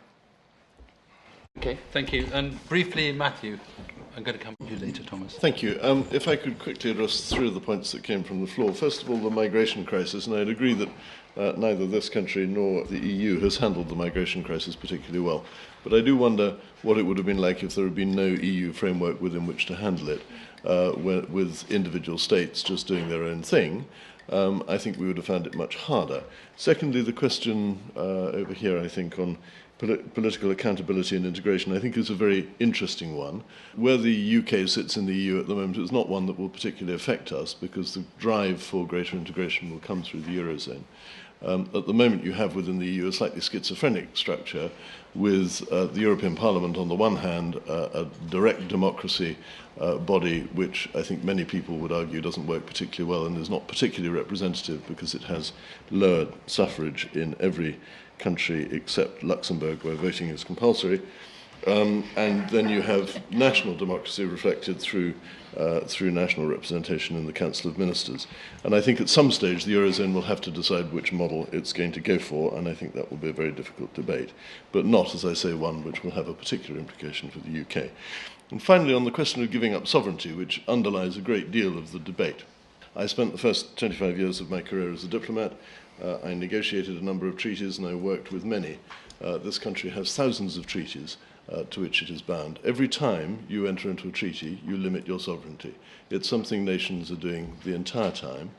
Okay, thank you. And briefly, Matthew. I'm going to come to you later, Thomas. Thank you. If I could quickly address three of the points that came from the floor. First of all, the migration crisis, and I'd agree that neither this country nor the EU has handled the migration crisis particularly well. But I do wonder what it would have been like if there had been no EU framework within which to handle it, with individual states just doing their own thing. I think we would have found it much harder. Secondly, the question over here, I think, on political accountability and integration, I think is a very interesting one. Where the UK sits in the EU at the moment is not one that will particularly affect us, because the drive for greater integration will come through the Eurozone. At the moment you have within the EU a slightly schizophrenic structure with the European Parliament on the one hand, a direct democracy body which I think many people would argue doesn't work particularly well and is not particularly representative because it has lowered suffrage in every country except Luxembourg, where voting is compulsory. And then you have national democracy reflected through national representation in the Council of Ministers. And I think at some stage the Eurozone will have to decide which model it's going to go for, and I think that will be a very difficult debate, but not, as I say, one which will have a particular implication for the UK. And finally, on the question of giving up sovereignty, which underlies a great deal of the debate. I spent the first 25 years of my career as a diplomat. I negotiated a number of treaties and I worked with many. This country has thousands of treaties to which it is bound. Every time you enter into a treaty, you limit your sovereignty. It's something nations are doing the entire time,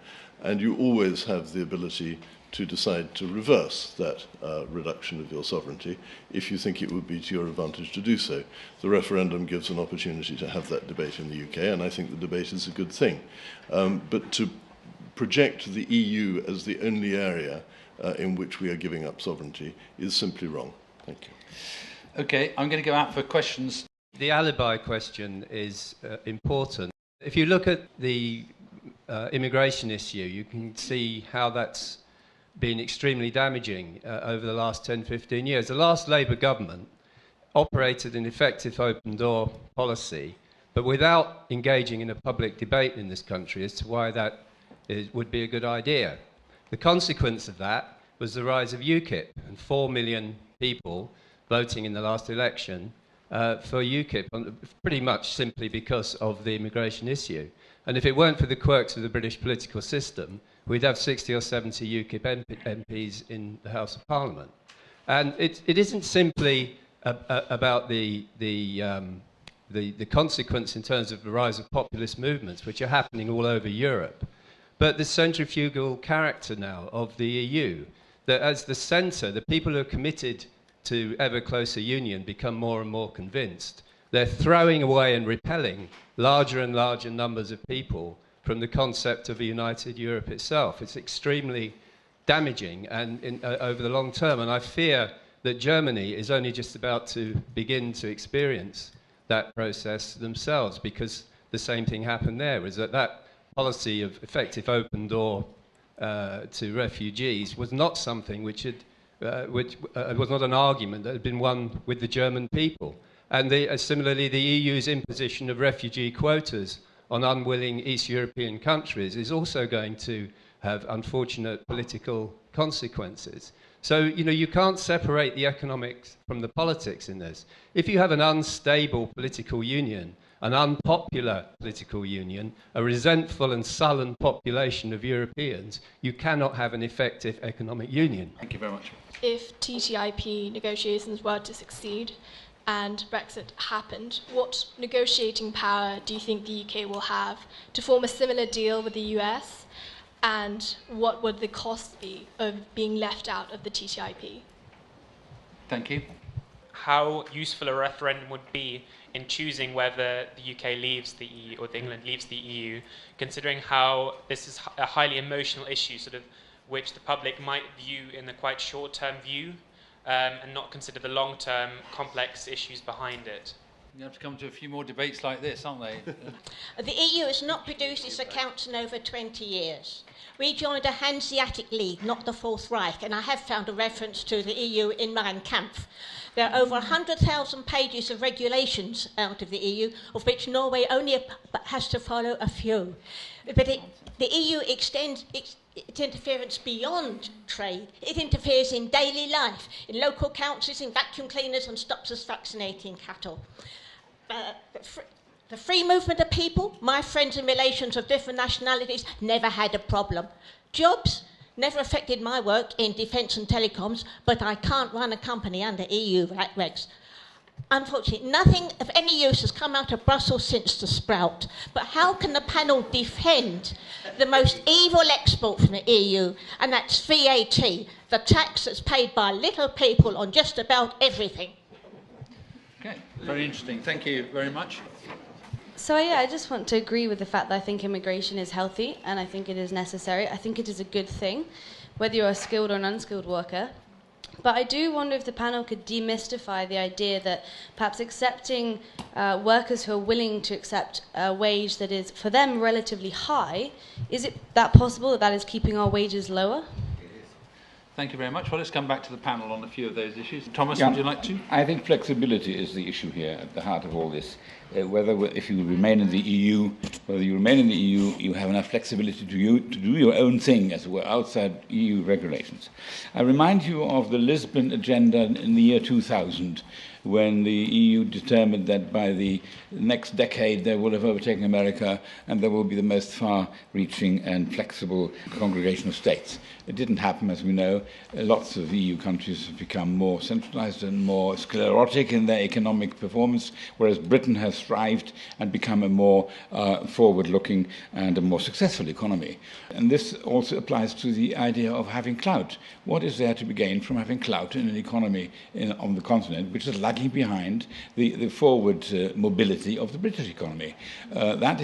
and you always have the ability to decide to reverse that reduction of your sovereignty if you think it would be to your advantage to do so. The referendum gives an opportunity to have that debate in the UK, and I think the debate is a good thing. But to project the EU as the only area in which we are giving up sovereignty is simply wrong. Thank you. Okay, I'm going to go out for questions. The alibi question is important. If you look at the immigration issue, you can see how that's been extremely damaging over the last 10, 15 years. The last Labour government operated an effective open door policy, but without engaging in a public debate in this country as to why that would be a good idea. The consequence of that was the rise of UKIP, and 4 million people voting in the last election for UKIP, pretty much simply because of the immigration issue. And if it weren't for the quirks of the British political system, we'd have 60 or 70 UKIP MPs in the House of Parliament. And it isn't simply about the consequence in terms of the rise of populist movements, which are happening all over Europe, but the centrifugal character now of the EU, that as the centre, the people who are committed to ever closer union become more and more convinced. They're throwing away and repelling larger and larger numbers of people from the concept of a united Europe itself. It's extremely damaging and over the long term, and I fear that Germany is only just about to begin to experience that process themselves, because the same thing happened there, is that policy of effective open door to refugees was not something which was not an argument that had been won with the German people. And similarly, the EU's imposition of refugee quotas on unwilling East European countries is also going to have unfortunate political consequences. So, you can't separate the economics from the politics in this. If you have an unstable political union, an unpopular political union, a resentful and sullen population of Europeans, you cannot have an effective economic union. Thank you very much. If TTIP negotiations were to succeed and Brexit happened, what negotiating power do you think the UK will have to form a similar deal with the US? And what would the cost be of being left out of the TTIP? Thank you. How useful a referendum would be in choosing whether the UK leaves the EU or England leaves the EU, considering how this is a highly emotional issue, sort of which the public might view in a quite short-term view and not consider the long-term complex issues behind it. You have to come to a few more debates like this, aren't they? The EU has not produced its accounts in over 20 years. We joined a Hanseatic League, not the Fourth Reich, and I have found a reference to the EU in Mein Kampf. There are over 100,000 pages of regulations out of the EU, of which Norway only has to follow a few. But the EU extends its interference beyond trade. It interferes in daily life, in local councils, in vacuum cleaners, and stops us vaccinating cattle. The free movement of people, my friends and relations of different nationalities, never had a problem. Jobs never affected my work in defence and telecoms, but I can't run a company under EU regs. Unfortunately, nothing of any use has come out of Brussels since the sprout. But how can the panel defend the most evil export from the EU, and that's VAT, the tax that's paid by little people on just about everything? Okay, very interesting. Thank you very much. So I just want to agree with the fact that I think immigration is healthy and I think it is necessary. I think it is a good thing, whether you're a skilled or an unskilled worker. But I do wonder if the panel could demystify the idea that perhaps accepting workers who are willing to accept a wage that is, for them, relatively high, is it that possible that that is keeping our wages lower? Thank you very much. Well, let's come back to the panel on a few of those issues. Thomas, Yeah. would you like to? I think flexibility is the issue here at the heart of all this. If you remain in the EU, you have enough flexibility to do your own thing, as it were, outside EU regulations. I remind you of the Lisbon Agenda in the year 2000, when the EU determined that by the next decade they will have overtaken America and there will be the most far-reaching and flexible congregation of states. It didn't happen, as we know. Lots of EU countries have become more centralized and more sclerotic in their economic performance, whereas Britain has thrived and become a more forward-looking and a more successful economy. And this also applies to the idea of having clout. What is there to be gained from having clout in an economy on the continent which is lagging behind the forward mobility of the British economy? That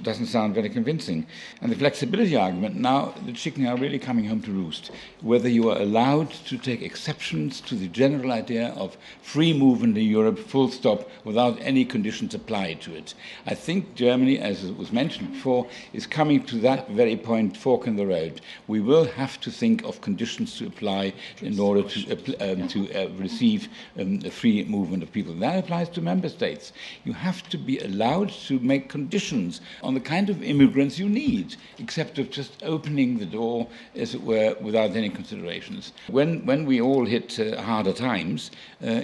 doesn't sound very convincing. And the flexibility argument, now the chicken are really coming home to roost. Whether you are allowed to take exceptions to the general idea of free movement in Europe, full stop, without any conditions applied to it. I think Germany, as was mentioned before, is coming to that very point, fork in the road. We will have to think of conditions to apply in order to receive a free movement of people. That applies to member states. You have to be allowed to make conditions on the kind of immigrants you need, except of just opening the door, as it were, without any considerations. When we all hit harder times,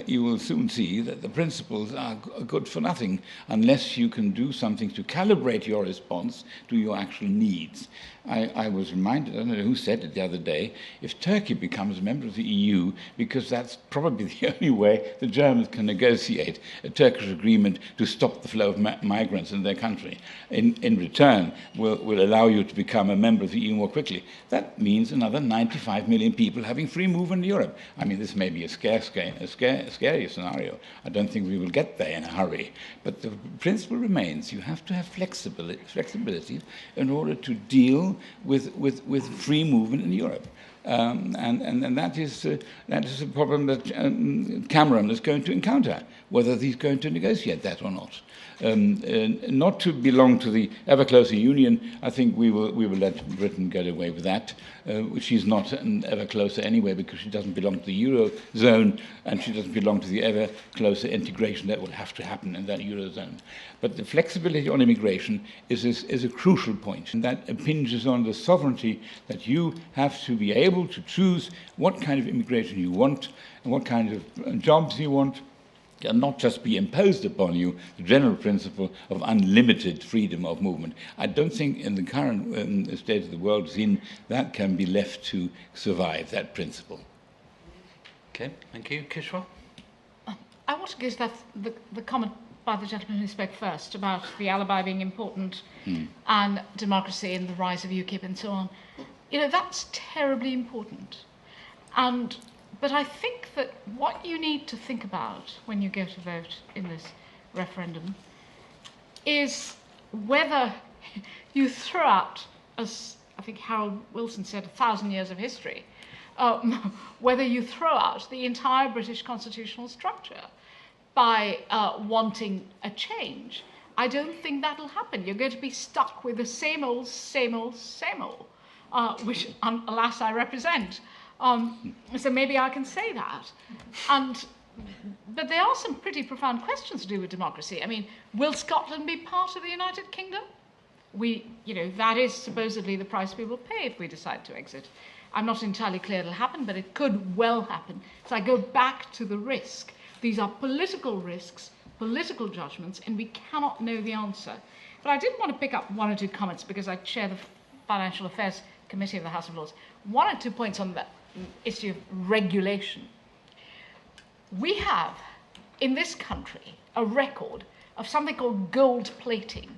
you will soon see that the principles are good for nothing unless you can do something to calibrate your response to your actual needs. I was reminded, I don't know who said it the other day, if Turkey becomes a member of the EU, because that's probably the only way the Germans Germans can negotiate a Turkish agreement to stop the flow of migrants in their country, in return will allow you to become a member of the EU more quickly. That means another 95 million people having free movement in Europe. I mean, this may be a scary scenario. I don't think we will get there in a hurry. But the principle remains: you have to have flexibility in order to deal with free movement in Europe. And that is a problem that Cameron is going to encounter, whether he's going to negotiate that or not. Not to belong to the ever closer union, I think we will let Britain get away with that. She's not an ever closer anyway, because she doesn't belong to the Eurozone, and she doesn't belong to the ever closer integration that will have to happen in that Eurozone. But the flexibility on immigration is a crucial point, and that impinges on the sovereignty that you have to be able to choose what kind of immigration you want and what kind of jobs you want, and not just be imposed upon you the general principle of unlimited freedom of movement. I don't think in the current state of the world that can be left to survive, that principle. Okay, thank you. Kishwa? I want to go to the comment by the gentleman who spoke first about the alibi being important and democracy and the rise of UKIP and so on. You know, that's terribly important. But I think that what you need to think about when you go to vote in this referendum is whether you throw out, as I think Harold Wilson said, 1,000 years of history, whether you throw out the entire British constitutional structure by wanting a change. I don't think that'll happen. You're going to be stuck with the same old, which, alas, I represent. So maybe I can say that. But there are some pretty profound questions to do with democracy. I mean, will Scotland be part of the United Kingdom? That is supposedly the price we will pay if we decide to exit. I'm not entirely clear it'll happen, but it could well happen. So I go back to the risk. These are political risks, political judgments, and we cannot know the answer. But I did want to pick up one or two comments because I chair the Financial Affairs Committee of the House of Lords. 1 or 2 points on the issue of regulation. We have, in this country, a record of something called gold plating.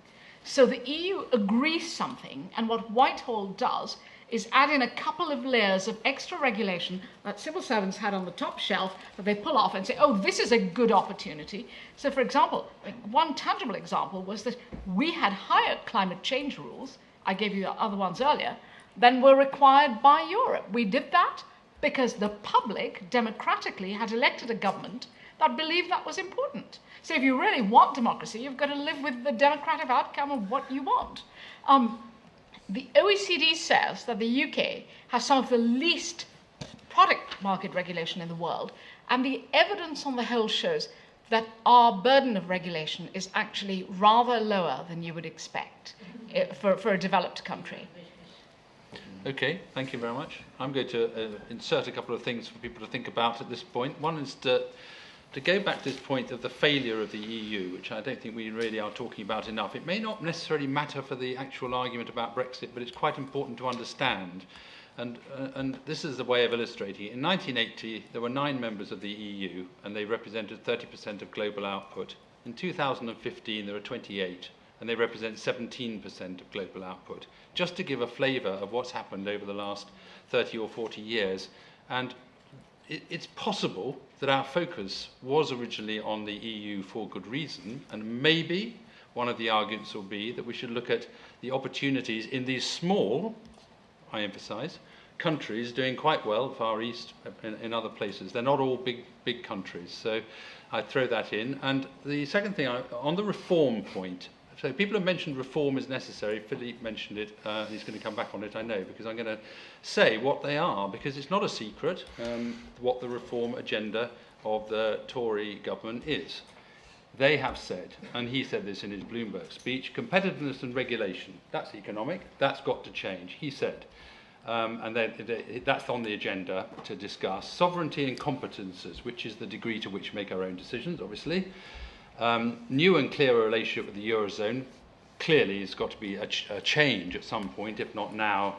So the EU agrees something, and what Whitehall does is add in a couple of layers of extra regulation that civil servants had on the top shelf that they pull off and say, oh, this is a good opportunity. So, for example, one tangible example was that we had higher climate change rules, I gave you the other ones earlier, than were required by Europe. We did that because the public democratically had elected a government that believed that was important. So if you really want democracy, you've got to live with the democratic outcome of what you want. The OECD says that the UK has some of the least product market regulation in the world, and the evidence on the whole shows that our burden of regulation is actually rather lower than you would expect for a developed country. Okay, thank you very much. I'm going to insert a couple of things for people to think about at this point. One is to go back to this point of the failure of the EU, which I don't think we really are talking about enough. It may not necessarily matter for the actual argument about Brexit, but it's quite important to understand. And this is the way of illustrating it. In 1980, there were 9 members of the EU, and they represented 30% of global output. In 2015, there are 28, and they represent 17% of global output. Just to give a flavour of what's happened over the last 30 or 40 years. And it's possible that our focus was originally on the EU for good reason, and maybe one of the arguments will be that we should look at the opportunities in these small, I emphasise, countries doing quite well, Far East, in other places. They're not all big countries, so I throw that in. And the second thing, on the reform point, so people have mentioned reform is necessary. Philippe mentioned it. He's going to come back on it, I know, because I'm going to say what they are, because it's not a secret what the reform agenda of the Tory government is. They have said, and he said this in his Bloomberg speech, competitiveness and regulation, that's economic, that's got to change, he said. And then that's on the agenda to discuss. Sovereignty and competences, which is the degree to which we make our own decisions, obviously. New and clearer relationship with the Eurozone, clearly has got to be a change at some point, if not now,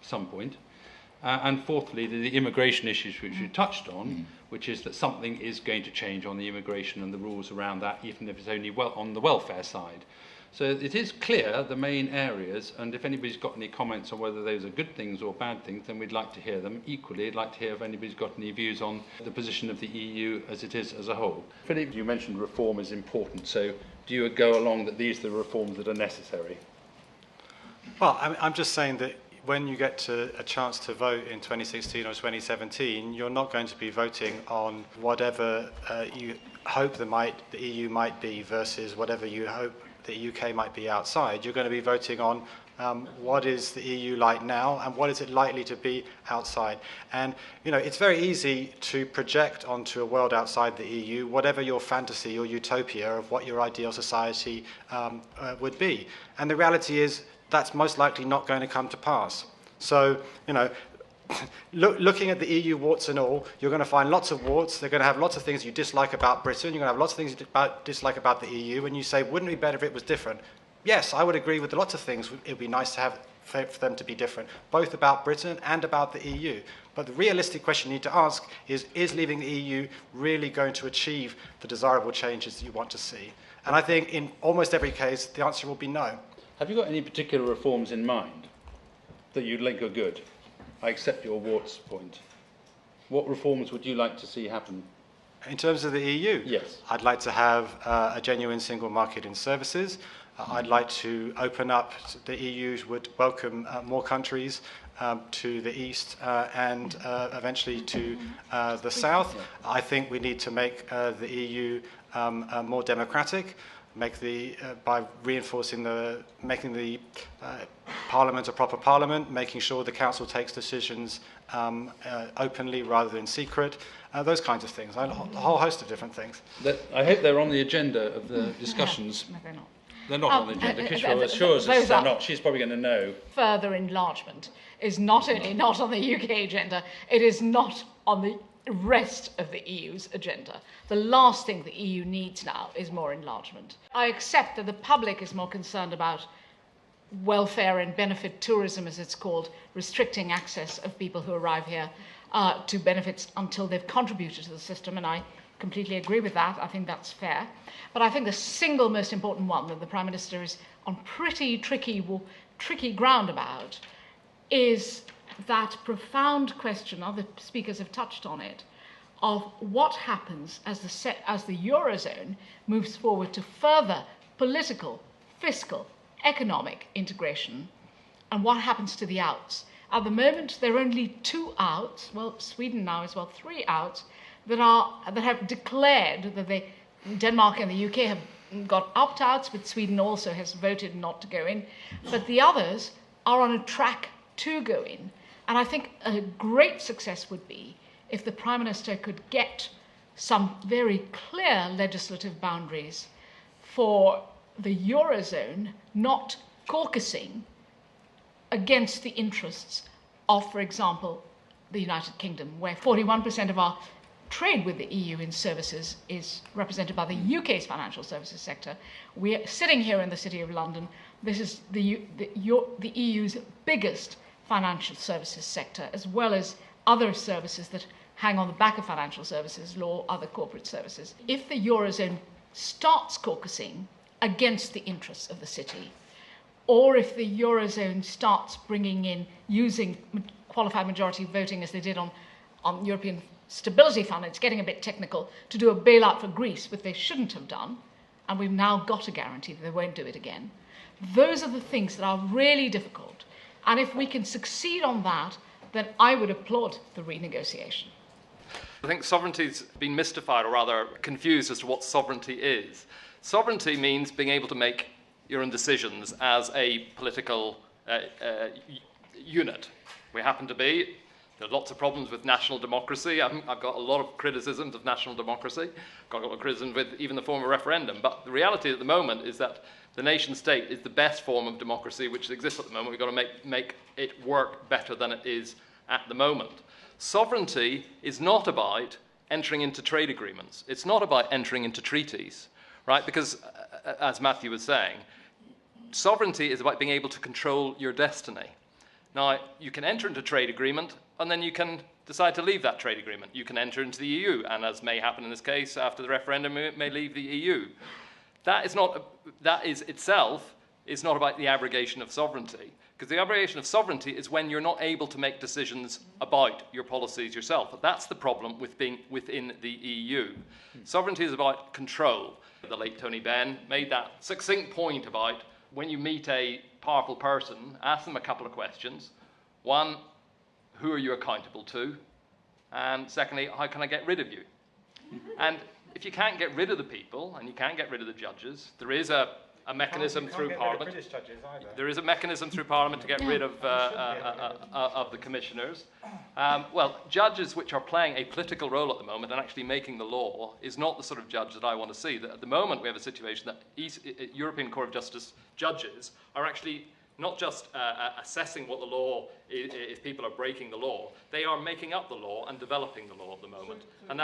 some point. And fourthly, the immigration issues which we touched on, which is that something is going to change on the immigration and the rules around that, even if it's only on the welfare side. So it is clear the main areas, and if anybody's got any comments on whether those are good things or bad things, then we'd like to hear them. Equally, I'd like to hear if anybody's got any views on the position of the EU as it is as a whole. Philip, you mentioned reform is important, so do you go along that these are the reforms that are necessary? Well, I'm just saying that when you get to a chance to vote in 2016 or 2017, you're not going to be voting on whatever you hope the EU might be versus whatever you hope the UK might be outside. You're going to be voting on what is the EU like now and what is it likely to be outside. And, you know, it's very easy to project onto a world outside the EU whatever your fantasy or utopia of what your ideal society would be. And the reality is that's most likely not going to come to pass. So, you know, looking at the EU warts and all, you're going to find lots of warts. They're going to have lots of things you dislike about Britain. You're going to have lots of things you dislike about the EU. And you say, wouldn't it be better if it was different? Yes, I would agree with lots of things. It would be nice to have for them to be different, both about Britain and about the EU. But the realistic question you need to ask is leaving the EU really going to achieve the desirable changes that you want to see? And I think in almost every case, the answer will be no. Have you got any particular reforms in mind that you'd think are good? I accept your warts point. What reforms would you like to see happen? In terms of the EU? Yes. I'd like to have a genuine single market in services. I'd like to open up, the EU would welcome more countries to the east and eventually to the south. I think we need to make the EU more democratic. By reinforcing making the Parliament a proper Parliament, making sure the Council takes decisions openly rather than secret, those kinds of things, a whole host of different things. I hope they're on the agenda of the discussions. No, they're not. They're not on the agenda, because sure as they're not, she's probably going to know. Further enlargement is not only not on the UK agenda, it is not on the rest of the EU's agenda. The last thing the EU needs now is more enlargement. I accept that the public is more concerned about welfare and benefit tourism, as it's called, restricting access of people who arrive here to benefits until they've contributed to the system, and I completely agree with that. I think that's fair. But I think the single most important one that the Prime Minister is on pretty tricky ground about is that profound question, other speakers have touched on it, of what happens as the Eurozone moves forward to further political, fiscal, economic integration, and what happens to the outs. At the moment, there are only 2 outs, well, Sweden now is, 3 outs, that have declared that Denmark and the UK have got opt-outs, but Sweden also has voted not to go in. But the others are on a track to go in. And I think a great success would be if the Prime Minister could get some very clear legislative boundaries for the Eurozone not caucusing against the interests of, for example, the United Kingdom, where 41% of our trade with the EU in services is represented by the UK's financial services sector. We are sitting here in the City of London. This is the EU's biggest financial services sector, as well as other services that hang on the back of financial services, law, other corporate services. If the Eurozone starts caucusing against the interests of the city, or if the Eurozone starts bringing in, using qualified majority voting as they did on European Stability Fund, it's getting a bit technical, to do a bailout for Greece, which they shouldn't have done, and we've now got a guarantee that they won't do it again. Those are the things that are really difficult. And if we can succeed on that, then I would applaud the renegotiation. I think sovereignty's been mystified, or rather confused, as to what sovereignty is. Sovereignty means being able to make your own decisions as a political unit. We happen to be. There are lots of problems with national democracy. I've got a lot of criticisms of national democracy. Got a lot of criticisms with even the form of referendum. But the reality at the moment is that the nation state is the best form of democracy which exists at the moment. We've got to make it work better than it is at the moment. Sovereignty is not about entering into trade agreements. It's not about entering into treaties, right? Because, as Matthew was saying, sovereignty is about being able to control your destiny. Now, you can enter into a trade agreement and then you can decide to leave that trade agreement. You can enter into the EU, and as may happen in this case, after the referendum, it may leave the EU. That is itself is not about the abrogation of sovereignty, because the abrogation of sovereignty is when you're not able to make decisions about your policies yourself. That's the problem with being within the EU. Sovereignty is about control. The late Tony Benn made that succinct point about when you meet a powerful person, ask them a couple of questions. One, who are you accountable to? And secondly, how can I get rid of you? And if you can't get rid of the people, and you can't get rid of the judges, there is a mechanism through Parliament. There is a mechanism through Parliament to get rid of the commissioners. Well, judges which are playing a political role at the moment and actually making the law is not the sort of judge that I want to see. At the moment, we have a situation that European Court of Justice judges are actually not just assessing what the law is, if people are breaking the law, they are making up the law and developing the law at the moment. And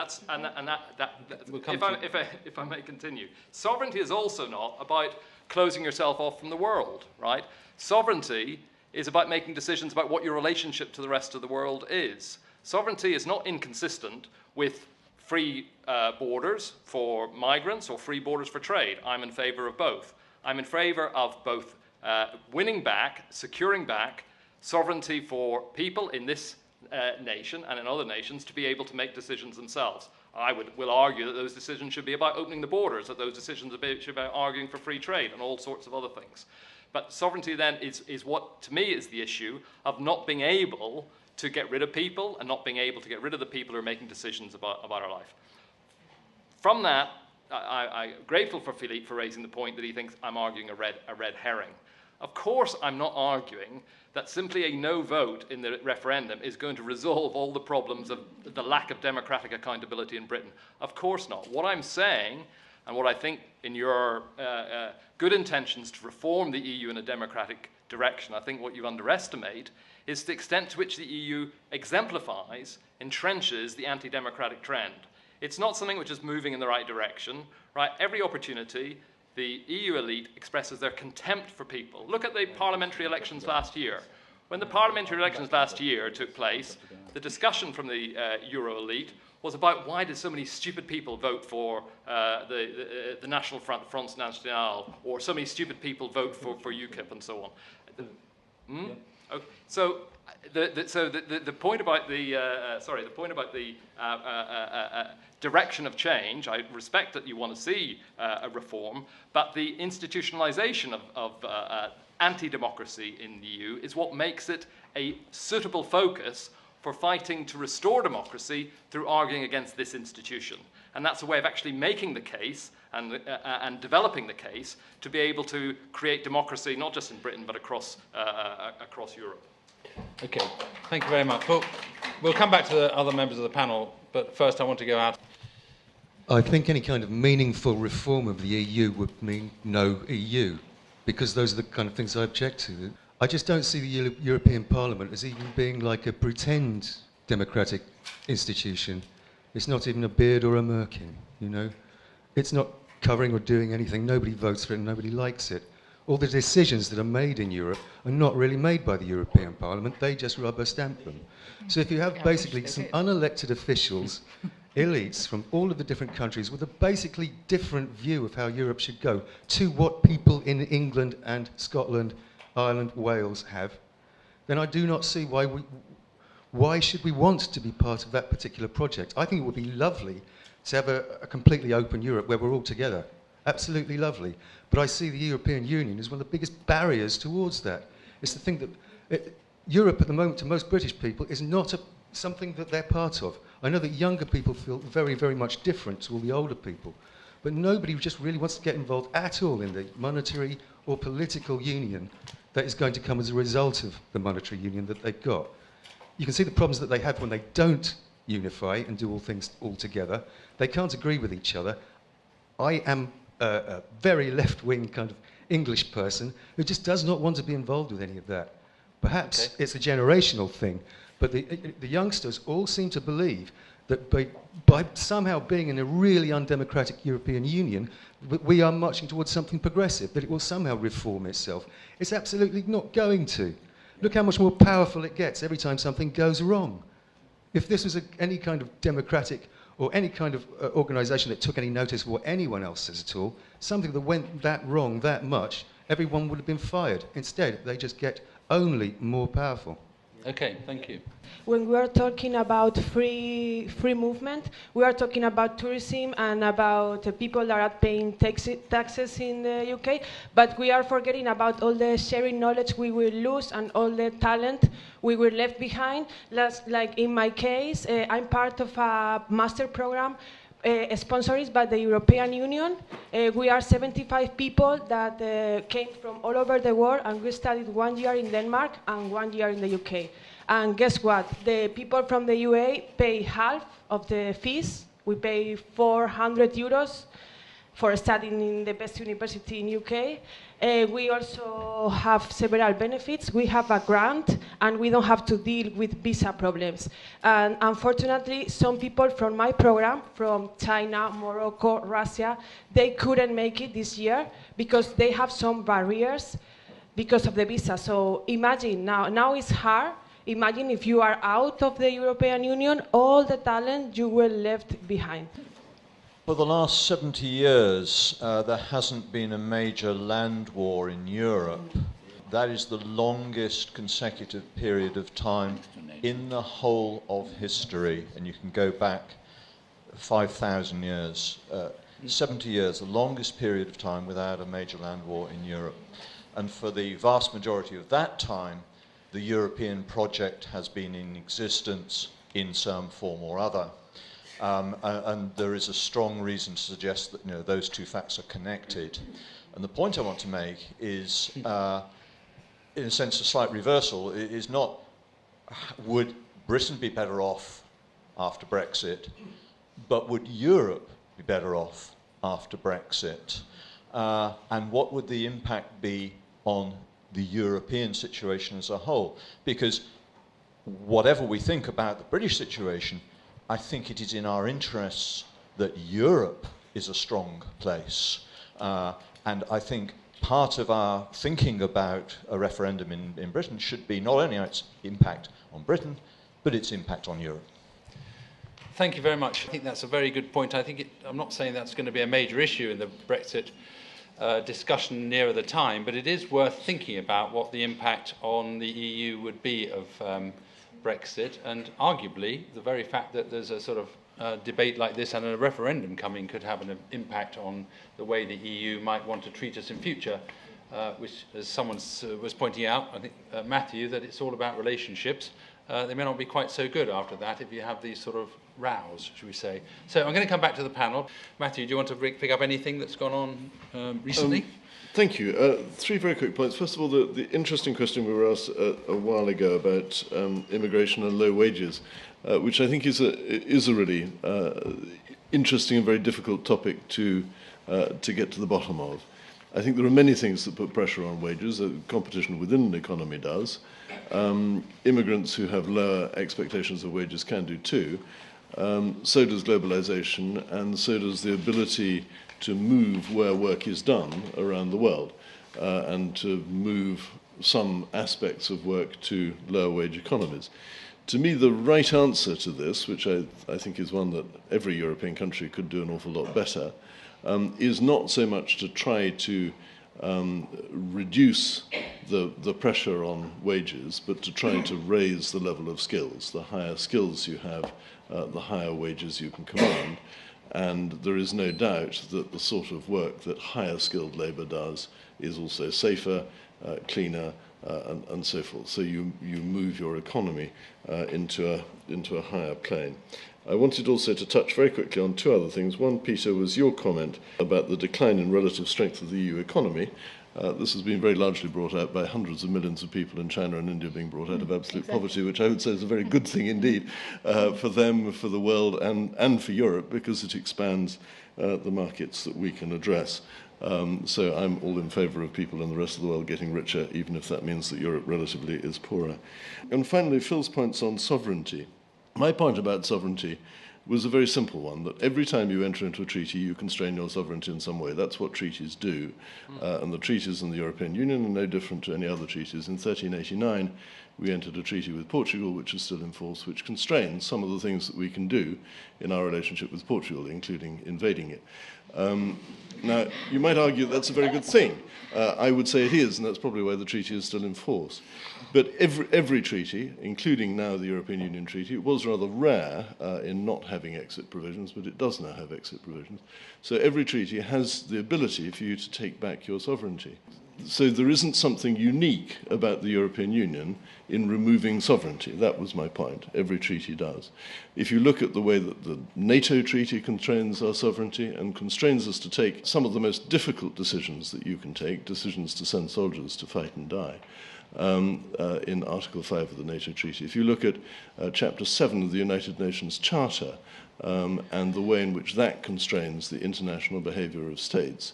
if I may continue, sovereignty is also not about closing yourself off from the world, right? Sovereignty is about making decisions about what your relationship to the rest of the world is. Sovereignty is not inconsistent with free borders for migrants or free borders for trade. I'm in favour of both. I'm in favour of both winning back, securing back sovereignty for people in this nation and in other nations to be able to make decisions themselves. I will argue that those decisions should be about opening the borders, that those decisions should be about arguing for free trade and all sorts of other things. But sovereignty then is what, to me, is the issue of not being able to get rid of people and not being able to get rid of the people who are making decisions about our life. From that, I'm grateful for Philippe for raising the point that he thinks I'm arguing a red herring. Of course, I'm not arguing that simply a no vote in the referendum is going to resolve all the problems of the lack of democratic accountability in Britain. Of course not. What I'm saying, and what I think in your good intentions to reform the EU in a democratic direction, I think what you underestimate is the extent to which the EU exemplifies, entrenches the anti-democratic trend. It's not something which is moving in the right direction, right? Every opportunity, the EU elite expresses their contempt for people. Look at the parliamentary elections last year. When the parliamentary elections last year took place, the discussion from the Euro elite was about why did so many stupid people vote for the National Front, Front National, or so many stupid people vote for UKIP and so on. Okay. So the point about the direction of change, I respect that you want to see a reform, but the institutionalization of anti-democracy in the EU is what makes it a suitable focus for fighting to restore democracy through arguing against this institution. And that's a way of actually making the case and developing the case to be able to create democracy, not just in Britain, but across Europe. Okay, thank you very much. Well, we'll come back to the other members of the panel, but first I want to go out. I think any kind of meaningful reform of the EU would mean no EU, because those are the kind of things I object to. I just don't see the European Parliament as even being like a pretend democratic institution. It's not even a beard or a merkin, you know. It's not covering or doing anything. Nobody votes for it and nobody likes it. All the decisions that are made in Europe are not really made by the European Parliament. They just rubber stamp them. So if you have basically some unelected officials, elites from all of the different countries with a basically different view of how Europe should go to what people in England and Scotland, Ireland, Wales have, then I do not see why should we want to be part of that particular project. I think it would be lovely to have a completely open Europe where we're all together. Absolutely lovely. But I see the European Union as one of the biggest barriers towards that. It's the thing that Europe at the moment to most British people is not something that they're part of. I know that younger people feel very, very much different to all the older people. But nobody just really wants to get involved at all in the monetary or political union that is going to come as a result of the monetary union that they've got. You can see the problems that they have when they don't unify and do all things all together. They can't agree with each other. I am a very left-wing kind of English person who just does not want to be involved with any of that. Perhaps it's a generational thing, but the youngsters all seem to believe that by somehow being in a really undemocratic European Union, we are marching towards something progressive, that it will somehow reform itself. It's absolutely not going to. Look how much more powerful it gets every time something goes wrong. If this was any kind of democratic or any kind of organisation that took any notice of what anyone else says at all, something that went that wrong that much, everyone would have been fired. Instead, they just get only more powerful. Okay, thank you. When we are talking about free movement, we are talking about tourism and about people that are paying taxes in the UK, but we are forgetting about all the sharing knowledge we will lose and all the talent we were left behind. Like in my case, I'm part of a master program sponsored by the European Union. We are 75 people that came from all over the world, and we studied 1 year in Denmark and 1 year in the UK. And guess what? The people from the UA pay half of the fees. We pay 400 euros for studying in the best university in UK. We also have several benefits. We have a grant, and we don't have to deal with visa problems. And unfortunately, some people from my program, from China, Morocco, Russia, they couldn't make it this year because they have some barriers because of the visa. So imagine, now it's hard. Imagine if you are out of the European Union, all the talent you were left behind. For the last 70 years, there hasn't been a major land war in Europe. That is the longest consecutive period of time in the whole of history, and you can go back 5,000 years. 70 years, the longest period of time without a major land war in Europe. And for the vast majority of that time, the European project has been in existence in some form or other. And there is a strong reason to suggest that those two facts are connected. And the point I want to make is, in a sense, a slight reversal. It is not, would Britain be better off after Brexit, but would Europe be better off after Brexit? And what would the impact be on the European situation as a whole? Because whatever we think about the British situation, I think it is in our interests that Europe is a strong place. And I think part of our thinking about a referendum in Britain should be not only its impact on Britain, but its impact on Europe. Thank you very much. I think that's a very good point. I'm not saying that's going to be a major issue in the Brexit discussion nearer the time, but it is worth thinking about what the impact on the EU would be of Brexit, and arguably the very fact that there's a sort of debate like this and a referendum coming could have an impact on the way the EU might want to treat us in future, which, as someone was pointing out, I think Matthew, that it's all about relationships. They may not be quite so good after that if you have these sort of rows, should we say. So I'm going to come back to the panel. Matthew, do you want to pick up anything that's gone on recently? Thank you. 3 very quick points. First of all, the interesting question we were asked a while ago about immigration and low wages, which I think is a really interesting and very difficult topic to get to the bottom of. I think there are many things that put pressure on wages. Competition within an economy does. Immigrants who have lower expectations of wages can do too. So does globalization, and so does the ability to move where work is done around the world, and to move some aspects of work to lower wage economies. To me, the right answer to this, which I think is one that every European country could do an awful lot better, is not so much to try to reduce the pressure on wages, but to try to raise the level of skills. The higher skills you have, the higher wages you can command. And there is no doubt that the sort of work that higher skilled labour does is also safer, cleaner, and so forth. So you move your economy into a higher plane. I wanted also to touch very quickly on 2 other things. One, Peter, was your comment about the decline in relative strength of the EU economy. This has been very largely brought out by hundreds of millions of people in China and India being brought out of absolute poverty, which I would say is a very good thing indeed for them, for the world, and for Europe, because it expands the markets that we can address. So I'm all in favour of people in the rest of the world getting richer, even if that means that Europe relatively is poorer. And finally, Phil's points on sovereignty. My point about sovereignty was a very simple one, that every time you enter into a treaty, you constrain your sovereignty in some way. That's what treaties do. And the treaties in the European Union are no different to any other treaties. In 1389, we entered a treaty with Portugal, which is still in force, which constrains some of the things that we can do in our relationship with Portugal, including invading it. Now, you might argue that's a very good thing. I would say it is, and that's probably why the treaty is still in force. But every treaty, including now the European Union Treaty, it was rather rare in not having exit provisions, but it does now have exit provisions. So every treaty has the ability for you to take back your sovereignty. So there isn't something unique about the European Union in removing sovereignty. That was my point. Every treaty does. If you look at the way that the NATO treaty constrains our sovereignty and constrains us to take some of the most difficult decisions that you can take, decisions to send soldiers to fight and die, in Article 5 of the NATO treaty. If you look at Chapter 7 of the United Nations Charter and the way in which that constrains the international behavior of states,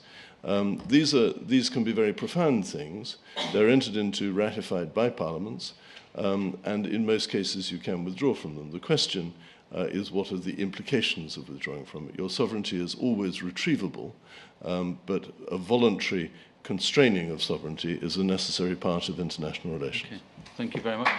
these can be very profound things. They're entered into, ratified by parliaments, and in most cases you can withdraw from them. The question is, what are the implications of withdrawing from it? Your sovereignty is always retrievable, but a voluntary constraining of sovereignty is a necessary part of international relations. Okay. Thank you very much.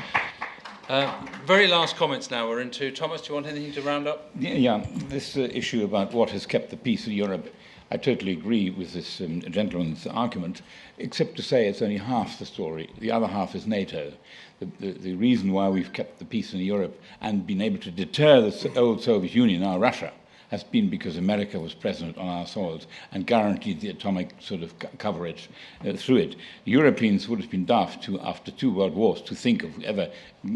Very last comments now we're into. Thomas, do you want anything to round up? Yeah, this issue about what has kept the peace in Europe, I totally agree with this gentleman's argument, except to say it's only half the story. The other half is NATO. The reason why we've kept the peace in Europe and been able to deter the old Soviet Union, now Russia, has been because America was present on our soils and guaranteed the atomic sort of coverage through it. The Europeans would have been daft to, after 2 world wars, to think of ever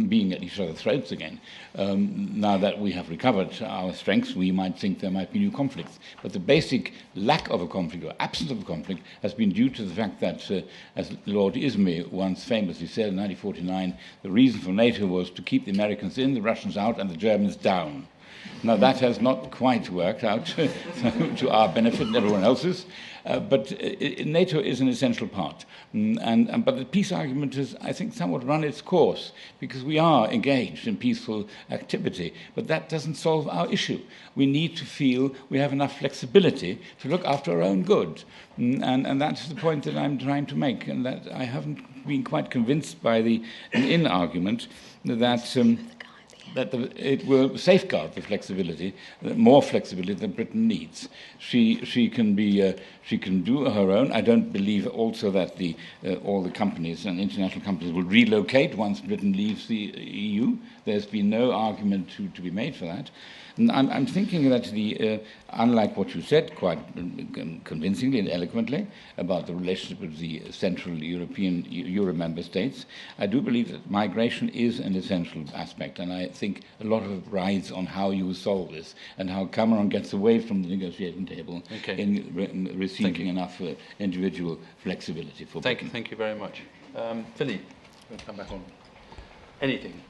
being at each other's throats again. Now that we have recovered our strengths, we might think there might be new conflicts. But the basic lack of a conflict or absence of a conflict has been due to the fact that, as Lord Ismay once famously said in 1949, the reason for NATO was to keep the Americans in, the Russians out, and the Germans down. Now, that has not quite worked out to our benefit and everyone else's, but NATO is an essential part. But the peace argument has, I think, somewhat run its course, because we are engaged in peaceful activity, but that doesn't solve our issue. We need to feel we have enough flexibility to look after our own good. And that's the point that I'm trying to make, and that I haven't been quite convinced by the argument that it will safeguard the flexibility, more flexibility than Britain needs. She can do her own. I don't believe also that all the companies and international companies will relocate once Britain leaves the EU. There's been no argument to be made for that. And I'm thinking that unlike what you said quite convincingly and eloquently about the relationship with the Central European Euro member states, I do believe that migration is an essential aspect, and I think a lot of it rides on how you solve this and how Cameron gets away from the negotiating table in receiving enough individual flexibility for Britain. Thank you very much. Philippe, we'll come back on. Anything?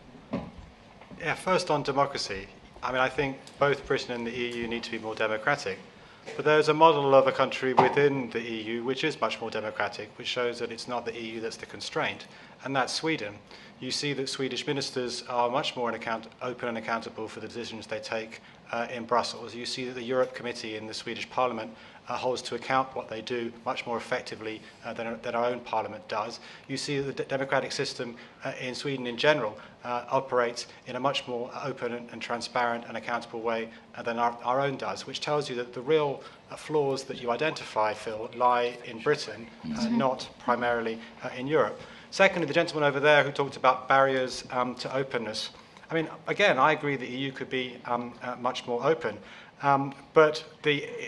Yeah, first on democracy. I mean, I think both Britain and the EU need to be more democratic. But there's a model of a country within the EU which is much more democratic, which shows that it's not the EU that's the constraint, and that's Sweden. You see that Swedish ministers are much more open and accountable for the decisions they take in Brussels. You see that the Europe Committee in the Swedish Parliament holds to account what they do much more effectively than our own Parliament does. You see that the democratic system in Sweden in general operates in a much more open and transparent and accountable way than our own does, which tells you that the real flaws that you identify, Phil, lie in Britain, not primarily in Europe. Secondly, the gentleman over there who talked about barriers to openness. I mean, again, I agree the EU could be much more open. But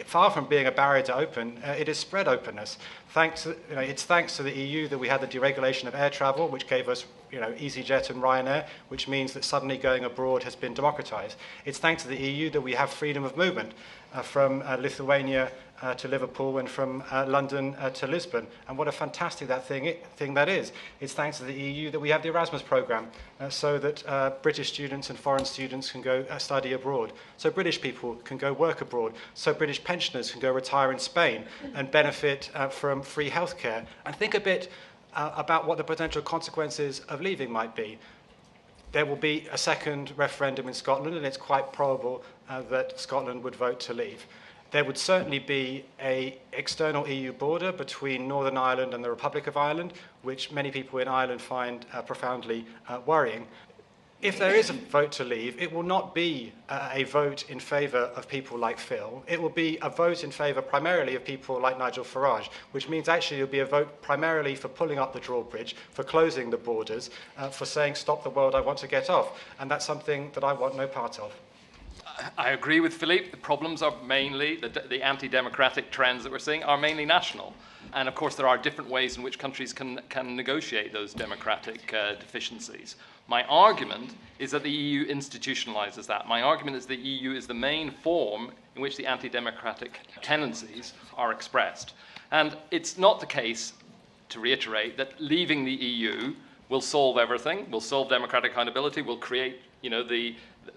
far from being a barrier to open, it is spread openness. It's thanks to the EU that we had the deregulation of air travel, which gave us EasyJet and Ryanair, which means that suddenly going abroad has been democratized. It's thanks to the EU that we have freedom of movement from Lithuania to Liverpool and from London to Lisbon. And what a fantastic thing that is. It's thanks to the EU that we have the Erasmus programme so that British students and foreign students can go study abroad. So British people can go work abroad. So British pensioners can go retire in Spain and benefit from free healthcare. And think a bit about what the potential consequences of leaving might be. there will be a second referendum in Scotland, and it's quite probable that Scotland would vote to leave. There would certainly be an external EU border between Northern Ireland and the Republic of Ireland, which many people in Ireland find profoundly worrying. If there is a vote to leave, it will not be a vote in favour of people like Phil. It will be a vote in favour primarily of people like Nigel Farage, which means actually it will be a vote primarily for pulling up the drawbridge, for closing the borders, for saying, stop the world, I want to get off. And that's something that I want no part of. I agree with Philippe. The problems are mainly, the anti-democratic trends that we're seeing are mainly national. And of course, there are different ways in which countries can negotiate those democratic deficiencies. My argument is that the EU institutionalizes that. My argument is the EU is the main form in which the anti-democratic tendencies are expressed. And it's not the case, to reiterate, that leaving the EU will solve everything, will solve democratic accountability, will create,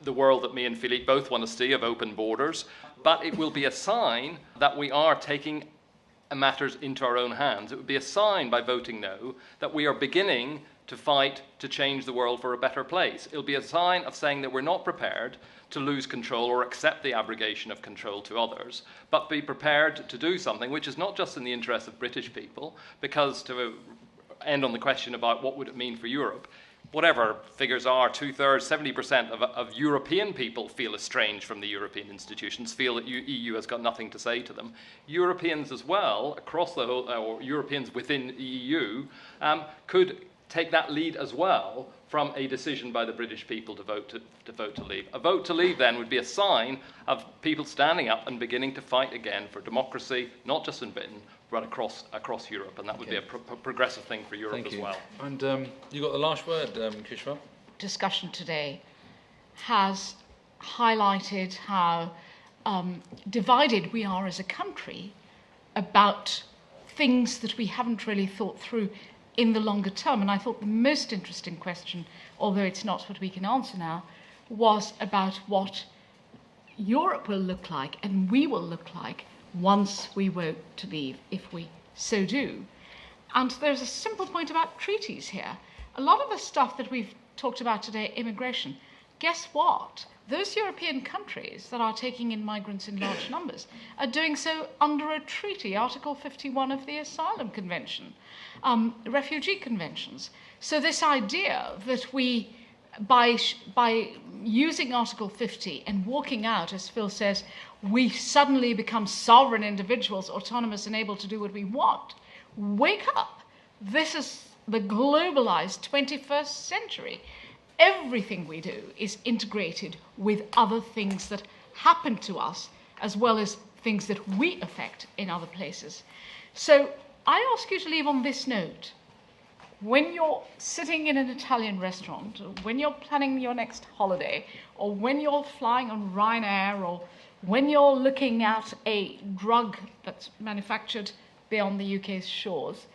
the world that me and Philippe both want to see of open borders. But it will be a sign that we are taking matters into our own hands. It would be a sign by voting no that we are beginning to fight to change the world for a better place. It'll be a sign of saying that we're not prepared to lose control or accept the abrogation of control to others, but be prepared to do something which is not just in the interest of British people, because to end on the question about what would it mean for Europe, whatever figures are, 2/3, 70% of European people feel estranged from the European institutions, feel that EU has got nothing to say to them. Europeans as well, across the whole, or Europeans within the EU, could take that lead as well from a decision by the British people to vote to leave. A vote to leave then would be a sign of people standing up and beginning to fight again for democracy, not just in Britain, but across Europe, and that would be a progressive thing for Europe as well. And you got the last word, Kishwa. Discussion today has highlighted how divided we are as a country about things that we haven't really thought through in the longer term. And I thought the most interesting question, although it's not what we can answer now, was about what Europe will look like and we will look like once we vote to leave, if we so do. And there's a simple point about treaties here. A lot of the stuff that we've talked about today, immigration, guess what? Those European countries that are taking in migrants in large numbers are doing so under a treaty, Article 51 of the Asylum Convention, refugee conventions. So this idea that we, by using Article 50 and walking out, as Phil says, we suddenly become sovereign individuals, autonomous and able to do what we want. Wake up. This is the globalized 21st century. Everything we do is integrated with other things that happen to us, as well as things that we affect in other places. So I ask you to leave on this note. When you're sitting in an Italian restaurant, or when you're planning your next holiday, or when you're flying on Ryanair, or when you're looking at a drug that's manufactured beyond the UK's shores,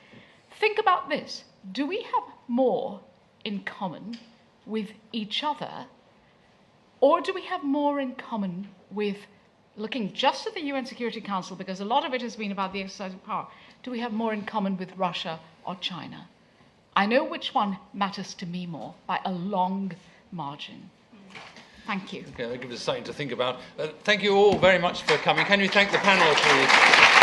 think about this. Do we have more in common with each other, or do we have more in common with looking just at the UN Security Council, because a lot of it has been about the exercise of power? Do we have more in common with Russia or China? I know which one matters to me more by a long margin. Thank you. Okay, I'll give us something to think about. Thank you all very much for coming. Can you thank the panel, please?